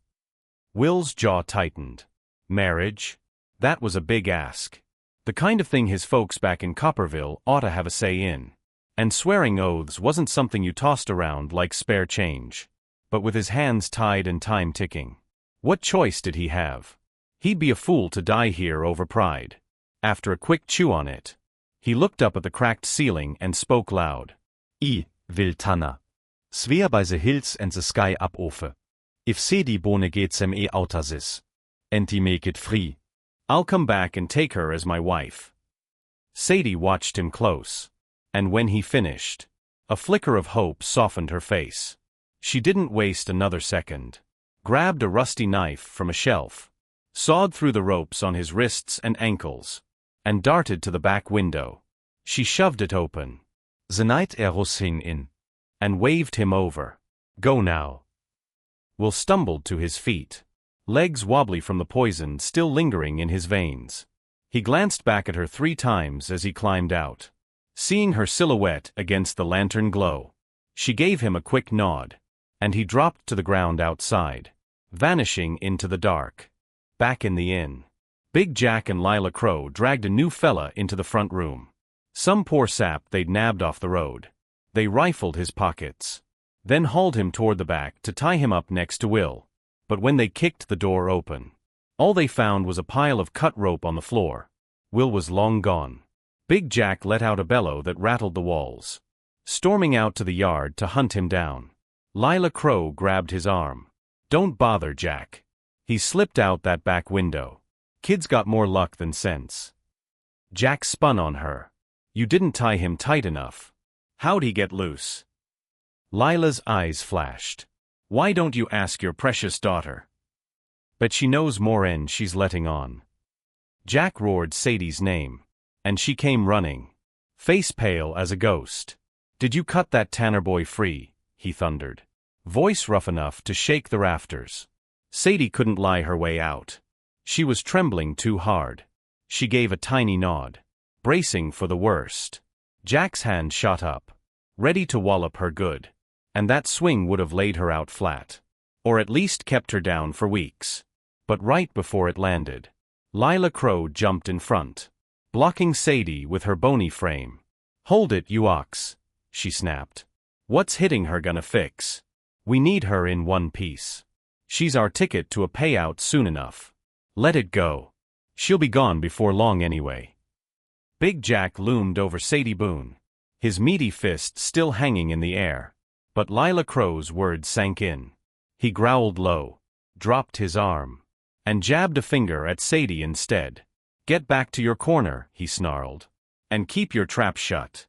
Will's jaw tightened. Marriage? That was a big ask. The kind of thing his folks back in Copperville ought to have a say in. And swearing oaths wasn't something you tossed around like spare change. But with his hands tied and time ticking, what choice did he have? He'd be a fool to die here over pride. After a quick chew on it, he looked up at the cracked ceiling and spoke loud. I will Tanner. Swear by the hills and the sky up ofe. If Sadie Bohne geht sem outasis. And he make it free. I'll come back and take her as my wife. Sadie watched him close. And when he finished, a flicker of hope softened her face. She didn't waste another second. Grabbed a rusty knife from a shelf, sawed through the ropes on his wrists and ankles, and darted to the back window. She shoved it open. The night hing in. And waved him over. Go now. Will stumbled to his feet, legs wobbly from the poison still lingering in his veins. He glanced back at her 3 times as he climbed out, seeing her silhouette against the lantern glow. She gave him a quick nod, and he dropped to the ground outside, vanishing into the dark. Back in the inn, Big Jack and Lila Crow dragged a new fella into the front room. Some poor sap they'd nabbed off the road. They rifled his pockets, then hauled him toward the back to tie him up next to Will. But when they kicked the door open, all they found was a pile of cut rope on the floor. Will was long gone. Big Jack let out a bellow that rattled the walls, storming out to the yard to hunt him down. Lila Crow grabbed his arm. Don't bother, Jack. He slipped out that back window. Kid's got more luck than sense. Jack spun on her. You didn't tie him tight enough. How'd he get loose? Lila's eyes flashed. Why don't you ask your precious daughter? But she knows more'n she's letting on. Jack roared Sadie's name, and she came running, face pale as a ghost. Did you cut that Tanner boy free? He thundered, voice rough enough to shake the rafters. Sadie couldn't lie her way out. She was trembling too hard. She gave a tiny nod, bracing for the worst. Jack's hand shot up, ready to wallop her good. And that swing would have laid her out flat, or at least kept her down for weeks. But right before it landed, Lila Crow jumped in front, blocking Sadie with her bony frame. Hold it, you ox, she snapped. What's hitting her gonna fix? We need her in one piece. She's our ticket to a payout soon enough. Let it go. She'll be gone before long anyway. Big Jack loomed over Sadie Boone, his meaty fist still hanging in the air. But Lila Crow's words sank in. He growled low, dropped his arm, and jabbed a finger at Sadie instead. Get back to your corner, he snarled, and keep your trap shut.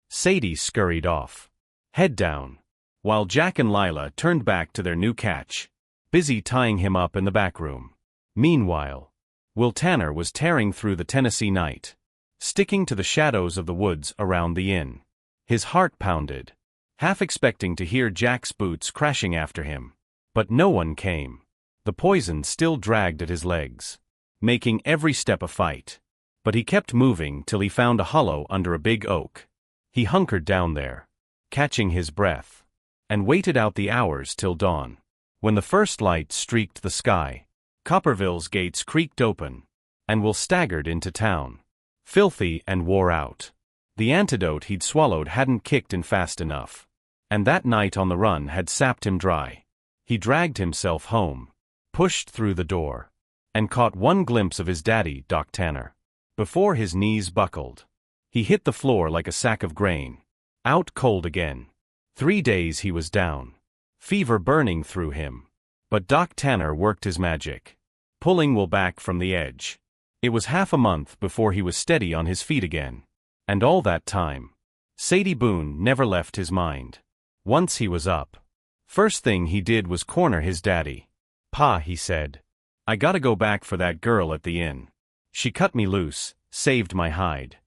Sadie scurried off, head down, while Jack and Lila turned back to their new catch, busy tying him up in the back room. Meanwhile, Will Tanner was tearing through the Tennessee night, sticking to the shadows of the woods around the inn. His heart pounded, half expecting to hear Jack's boots crashing after him. But no one came. The poison still dragged at his legs, making every step a fight. But he kept moving till he found a hollow under a big oak. He hunkered down there, catching his breath, and waited out the hours till dawn. When the first light streaked the sky, Copperville's gates creaked open, and Will staggered into town, filthy and wore out. The antidote he'd swallowed hadn't kicked in fast enough, and that night on the run had sapped him dry. He dragged himself home, pushed through the door, and caught one glimpse of his daddy, Doc Tanner. Before his knees buckled, he hit the floor like a sack of grain, out cold again. 3 days he was down, fever burning through him. But Doc Tanner worked his magic, pulling Will back from the edge. It was half a month before he was steady on his feet again. And all that time, Sadie Boone never left his mind. Once he was up, first thing he did was corner his daddy. "Pa," he said, "I gotta go back for that girl at the inn. She cut me loose, saved my hide."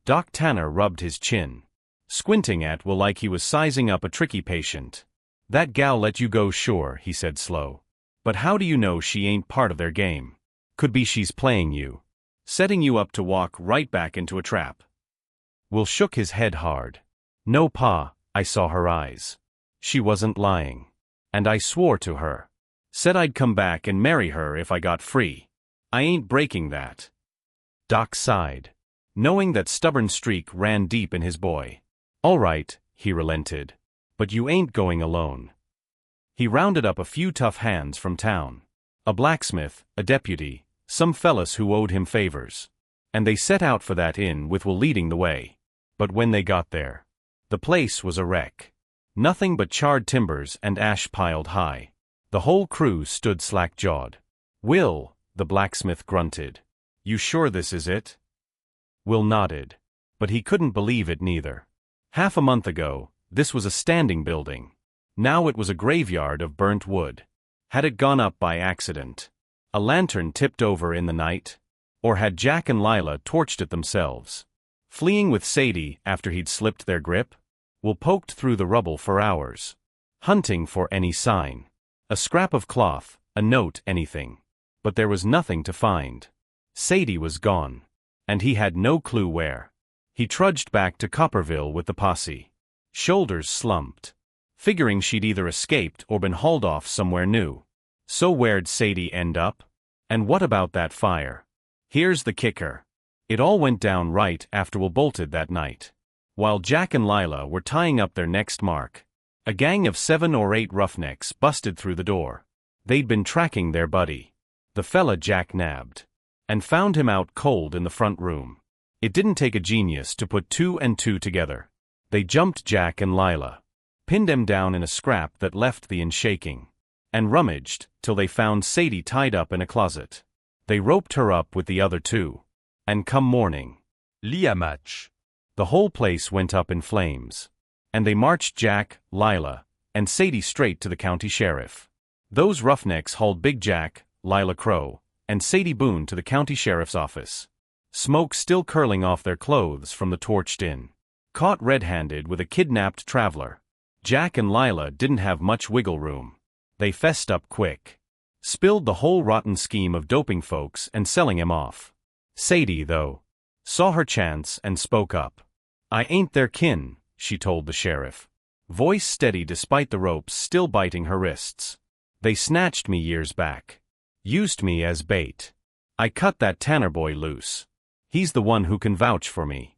Doc Tanner rubbed his chin, squinting at Will like he was sizing up a tricky patient. "That gal let you go sure," he said slow. "But how do you know she ain't part of their game? Could be she's playing you, setting you up to walk right back into a trap." Will shook his head hard. "No, Pa, I saw her eyes. She wasn't lying. And I swore to her. Said I'd come back and marry her if I got free. I ain't breaking that." Doc sighed, knowing that stubborn streak ran deep in his boy. "All right," he relented. "But you ain't going alone." He rounded up a few tough hands from town. A blacksmith, a deputy, some fellas who owed him favors. And they set out for that inn with Will leading the way. But when they got there, the place was a wreck. Nothing but charred timbers and ash piled high. The whole crew stood slack-jawed. "Will," the blacksmith grunted. "You sure this is it?" Will nodded. But he couldn't believe it neither. Half a month ago, this was a standing building. Now it was a graveyard of burnt wood. Had it gone up by accident? A lantern tipped over in the night? Or had Jack and Lila torched it themselves, fleeing with Sadie after he'd slipped their grip? Will poked through the rubble for hours, hunting for any sign. A scrap of cloth, a note, anything. But there was nothing to find. Sadie was gone, and he had no clue where. He trudged back to Copperville with the posse, shoulders slumped, figuring she'd either escaped or been hauled off somewhere new. So where'd Sadie end up? And what about that fire? Here's the kicker. It all went down right after Will bolted that night. While Jack and Lila were tying up their next mark, a gang of 7 or 8 roughnecks busted through the door. They'd been tracking their buddy, the fella Jack nabbed, and found him out cold in the front room. It didn't take a genius to put 2 and 2 together. They jumped Jack and Lila, pinned them down in a scrap that left the inn shaking, and rummaged till they found Sadie tied up in a closet. They roped her up with the other 2. And come morning, Liamach, the whole place went up in flames. And they marched Jack, Lila, and Sadie straight to the county sheriff. Those roughnecks hauled Big Jack, Lila Crow, and Sadie Boone to the county sheriff's office, smoke still curling off their clothes from the torched inn. Caught red-handed with a kidnapped traveler, Jack and Lila didn't have much wiggle room. They fessed up quick, spilled the whole rotten scheme of doping folks and selling him off. Sadie, though, saw her chance and spoke up. "I ain't their kin," she told the sheriff, voice steady despite the ropes still biting her wrists. "They snatched me years back, used me as bait. I cut that Tanner boy loose. He's the one who can vouch for me."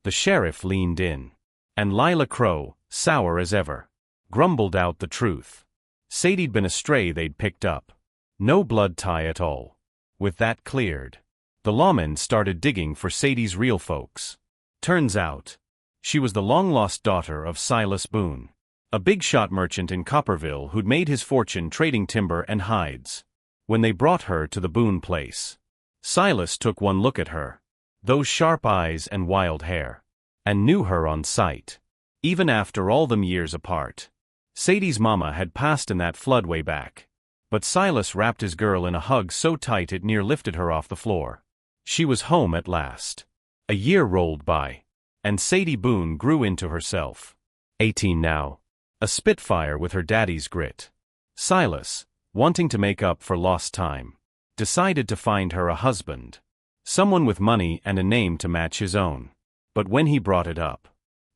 The sheriff leaned in, and Lila Crow, sour as ever, grumbled out the truth. Sadie'd been a stray they'd picked up. No blood tie at all. With that cleared, the lawmen started digging for Sadie's real folks. Turns out, she was the long-lost daughter of Silas Boone, a big-shot merchant in Copperville who'd made his fortune trading timber and hides. When they brought her to the Boone place, Silas took one look at her, those sharp eyes and wild hair, and knew her on sight. even after all them years apart. Sadie's mama had passed in that flood way back. But Silas wrapped his girl in a hug so tight it near lifted her off the floor. She was home at last. A year rolled by. And Sadie Boone grew into herself. 18 now. A spitfire with her daddy's grit. Silas, wanting to make up for lost time, decided to find her a husband. Someone with money and a name to match his own. But when he brought it up,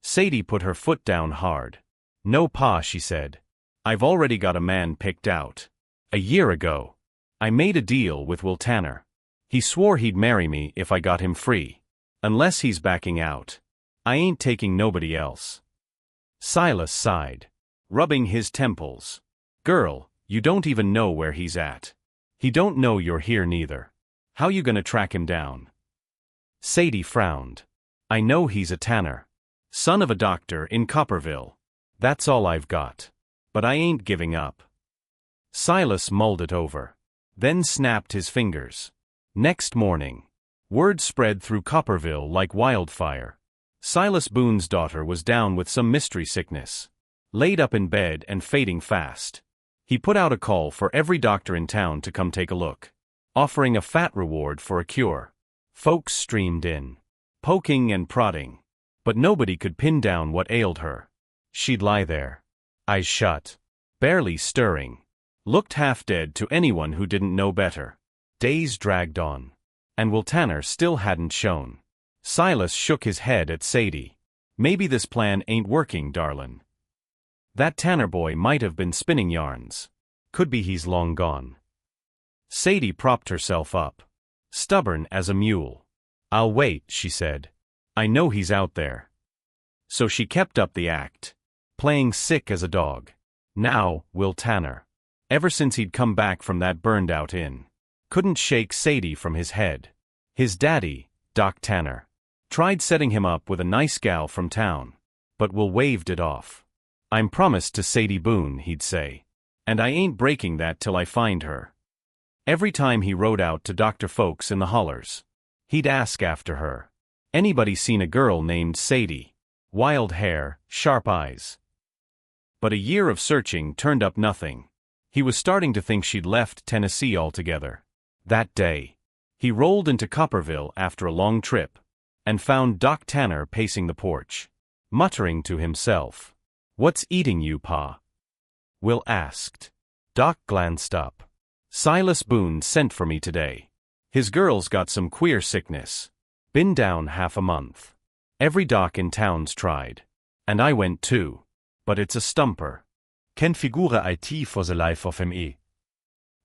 Sadie put her foot down hard. "No, Pa," she said. "I've already got a man picked out. A year ago, I made a deal with Will Tanner. He swore he'd marry me if I got him free. Unless he's backing out, I ain't taking nobody else." Silas sighed, rubbing his temples. "Girl, you don't even know where he's at. He don't know you're here neither. How you gonna track him down?" Sadie frowned. "I know he's a tanner. Son of a doctor in Copperville. That's all I've got. But I ain't giving up." Silas mulled it over. Then snapped his fingers. Next morning, word spread through Copperville like wildfire. Silas Boone's daughter was down with some mystery sickness. Laid up in bed and fading fast. He put out a call for every doctor in town to come take a look, offering a fat reward for a cure. Folks streamed in, poking and prodding. But nobody could pin down what ailed her. She'd lie there, eyes shut, barely stirring. Looked half dead to anyone who didn't know better. Days dragged on. And Will Tanner still hadn't shown. Silas shook his head at Sadie. "Maybe this plan ain't working, darlin'. That Tanner boy might have been spinning yarns. Could be he's long gone." Sadie propped herself up. Stubborn as a mule. "I'll wait," she said. "I know he's out there." So she kept up the act. Playing sick as a dog. Now, Will Tanner. Ever since he'd come back from that burned-out inn. Couldn't shake Sadie from his head. His daddy, Doc Tanner, tried setting him up with a nice gal from town. But Will waved it off. "I'm promised to Sadie Boone," he'd say. "And I ain't breaking that till I find her." Every time he rode out to Dr. Folks in the hollers, he'd ask after her. Anybody seen a girl named Sadie? Wild hair, sharp eyes. But a year of searching turned up nothing. He was starting to think she'd left Tennessee altogether. That day, he rolled into Copperville after a long trip, and found Doc Tanner pacing the porch, muttering to himself. "What's eating you, Pa?" Will asked. Doc glanced up. "Silas Boone sent for me today. His girl's got some queer sickness. Been down half a month. Every doc in town's tried. And I went too. But it's a stumper. Ken figure IT for the life of me.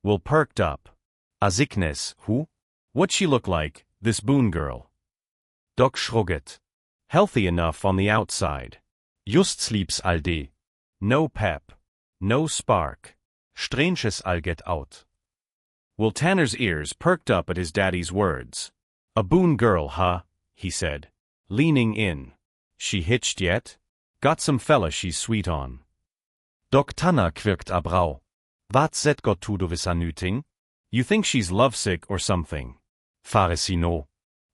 Will perked up. A sickness, who? What's she look like, this Boone girl?" Doc shrugged. "Healthy enough on the outside. Just sleeps all day. No pep. No spark. Stranges all get out." Will Tanner's ears perked up at his daddy's words. "A Boone girl, huh?" he said, leaning in. "She hitched yet? Got some fella she's sweet on." Doc Tanner quirkt a brau. Wat zet got to do with a nyting? "You think she's lovesick or something?" Fare si no.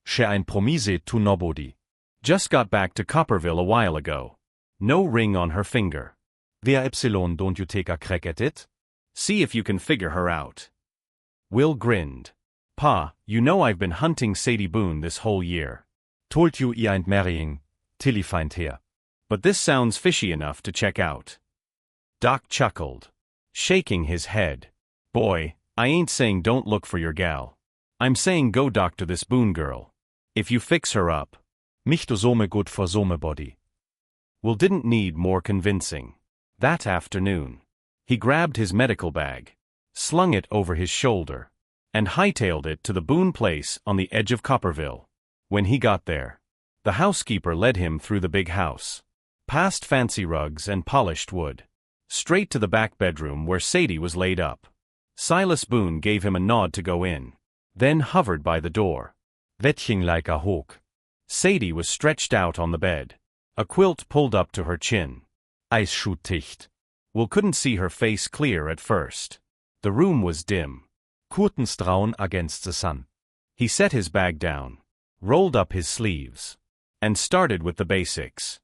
She ein promise to nobody. Just got back to Copperville a while ago. No ring on her finger. Where Epsilon don't you take a crack at it? See if you can figure her out." Will grinned. "Pa, you know I've been hunting Sadie Boone this whole year. Told you I ain't marrying, till he find her. But this sounds fishy enough to check out." Doc chuckled, shaking his head. "Boy, I ain't saying don't look for your gal. I'm saying go doctor this Boone girl. If you fix her up." Mich do some good for some body. Will didn't need more convincing. That afternoon, he grabbed his medical bag, slung it over his shoulder, and hightailed it to the Boone place on the edge of Copperville. When he got there, the housekeeper led him through the big house, past fancy rugs and polished wood, straight to the back bedroom where Sadie was laid up. Silas Boone gave him a nod to go in, then hovered by the door. Wettching like a hawk. Sadie was stretched out on the bed, a quilt pulled up to her chin. Eyes shoot dicht. Will couldn't see her face clear at first. The room was dim. Curtains drawn against the sun. He set his bag down, rolled up his sleeves, and started with the basics.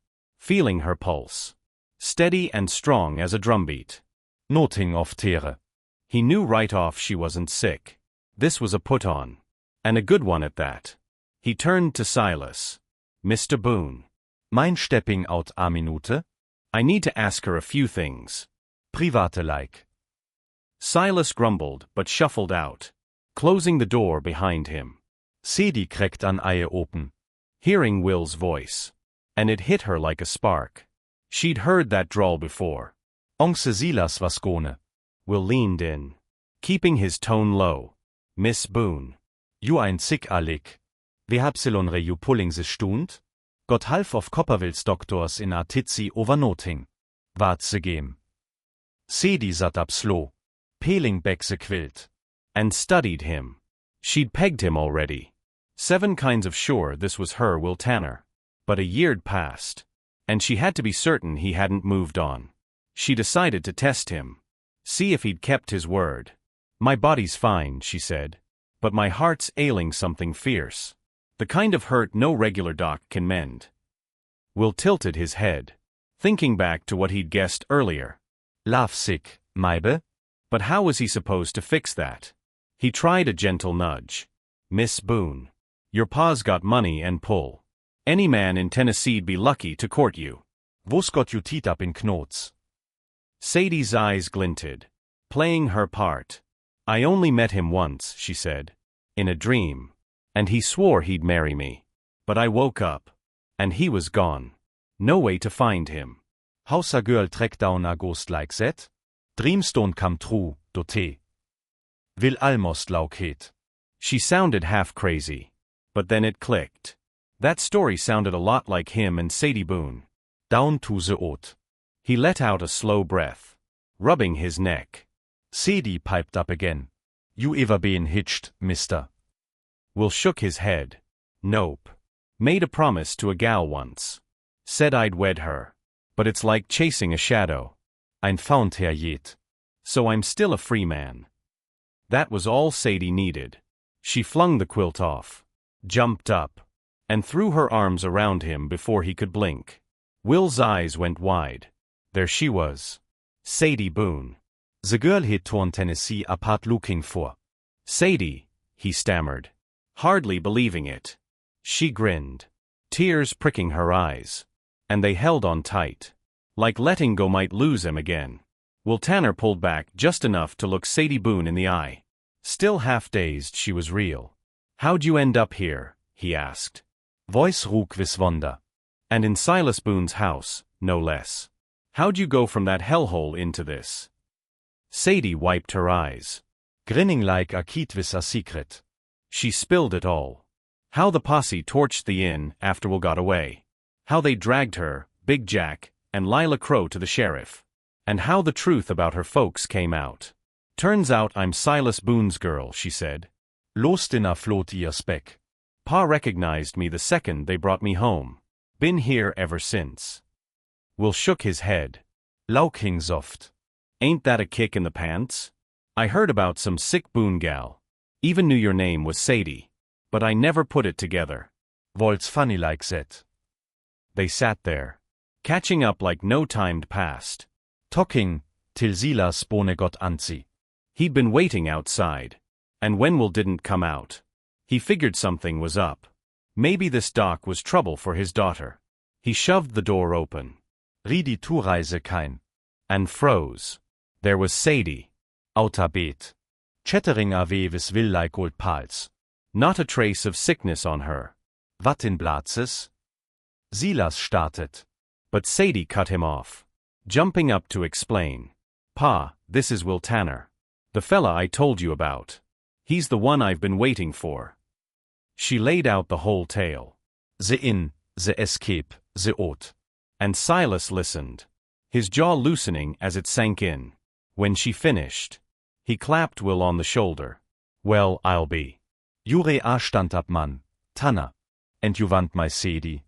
feeling her pulse. Steady and strong as a drumbeat. Noting of tere. He knew right off she wasn't sick. This was a put-on. And a good one at that. He turned to Silas. Mr. Boone. Mein Stepping out a Minute? I need to ask her a few things. Private like. Silas grumbled but shuffled out, closing the door behind him. Sadie kriegt an Eie open. Hearing Will's voice. And it hit her like a spark. She'd heard that drawl before. Onse Silas was gone. Will leaned in, keeping his tone low. Miss Boone. You ein sick alek. Wie habselonre you pulling se stund? Got half of Copperwills doctors in a titsi over noting. Wat se game. Sadie sat up slow. Peeling back se quilt. And studied him. She'd pegged him already. 7 kinds of sure this was her Will Tanner. But a year'd passed. And she had to be certain he hadn't moved on. She decided to test him. See if he'd kept his word. My body's fine, she said. But my heart's ailing something fierce. The kind of hurt no regular doc can mend. Will tilted his head, thinking back to what he'd guessed earlier. Laugh sick, maybe? But how was he supposed to fix that? He tried a gentle nudge. Miss Boone. Your pa's got money and pull. Any man in Tennessee'd be lucky to court you. Wo's got you teed up in knots? Sadie's eyes glinted, playing her part. I only met him once, she said. In a dream. And he swore he'd marry me. But I woke up. And he was gone. No way to find him. How's a girl track down a ghost like that? Dreams don't come true, dote. Will almost laukhet. She sounded half crazy. But then it clicked. That story sounded a lot like him and Sadie Boone. Down to the oat. He let out a slow breath, rubbing his neck. Sadie piped up again. You ever been hitched, mister? Will shook his head. Nope. Made a promise to a gal once. Said I'd wed her. But it's like chasing a shadow. Ein found her yet. So I'm still a free man. That was all Sadie needed. She flung the quilt off, jumped up, and threw her arms around him before he could blink. Will's eyes went wide. There she was. Sadie Boone. The girl he'd torn Tennessee apart looking for. Sadie, he stammered, hardly believing it. She grinned, tears pricking her eyes. And they held on tight. Like letting go might lose him again. Will Tanner pulled back just enough to look Sadie Boone in the eye. Still half dazed, she was real. How'd you end up here? He asked. Voice rook vis wonder. And in Silas Boone's house, no less. How'd you go from that hellhole into this? Sadie wiped her eyes. Grinning like a kid with a secret. She spilled it all. How the posse torched the inn after Will got away. How they dragged her, Big Jack, and Lila Crow to the sheriff. And how the truth about her folks came out. Turns out I'm Silas Boone's girl, she said. Lost in a float ihr speck. Pa recognized me the second they brought me home. Been here ever since. Will shook his head. Lauking soft. Ain't that a kick in the pants? I heard about some sick Boone gal. Even knew your name was Sadie. But I never put it together. Wollt's funny like that. They sat there, catching up like no time'd passed. Talking, till Silas Bone got antsy. He'd been waiting outside. And when Will didn't come out, he figured something was up. Maybe this doc was trouble for his daughter. He shoved the door open. Ridi Tourreise kein. And froze. There was Sadie. Outer bed. Chattering away with will like old pals. Not a trace of sickness on her. Wat in Blatzes? Silas started. But Sadie cut him off, jumping up to explain. Pa, this is Will Tanner. The fella I told you about. He's the one I've been waiting for. She laid out the whole tale. The inn, the escape, the oath. And Silas listened, his jaw loosening as it sank in. When she finished, he clapped Will on the shoulder. Well, I'll be. Jure a stand up man, Tanner. And you want my Sadie?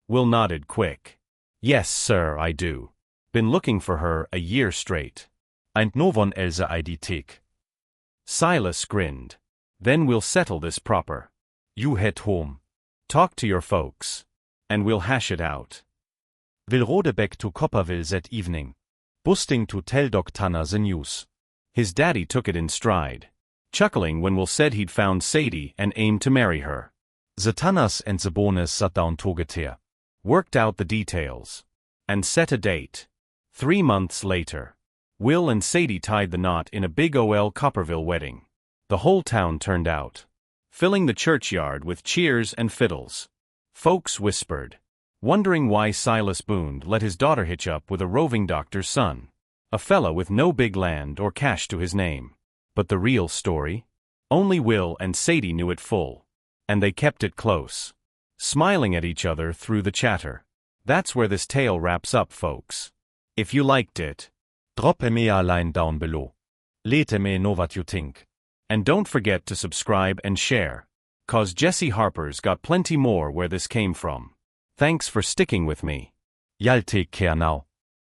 Will nodded quick. Yes, sir, I do. Been looking for her a year straight. And no one else I'd take. Silas grinned. Then we'll settle this proper. You head home. Talk to your folks. And we'll hash it out. Will rode back to Copperville that evening. Busting to tell Doc Tanner the news. His daddy took it in stride, chuckling when Will said he'd found Sadie and aimed to marry her. The Tanners and the Bones sat down together, worked out the details, and set a date. 3 months later, Will and Sadie tied the knot in a big ol' Copperville wedding. The whole town turned out, filling the churchyard with cheers and fiddles. Folks whispered, wondering why Silas Boone let his daughter hitch up with a roving doctor's son, a fella with no big land or cash to his name. But the real story? Only Will and Sadie knew it full, and they kept it close, smiling at each other through the chatter. That's where this tale wraps up, folks. If you liked it, drop me a line down below. Let me know what you think. And don't forget to subscribe and share, 'cause Jesse Harper's got plenty more where this came from. Thanks for sticking with me. Y'all take care now.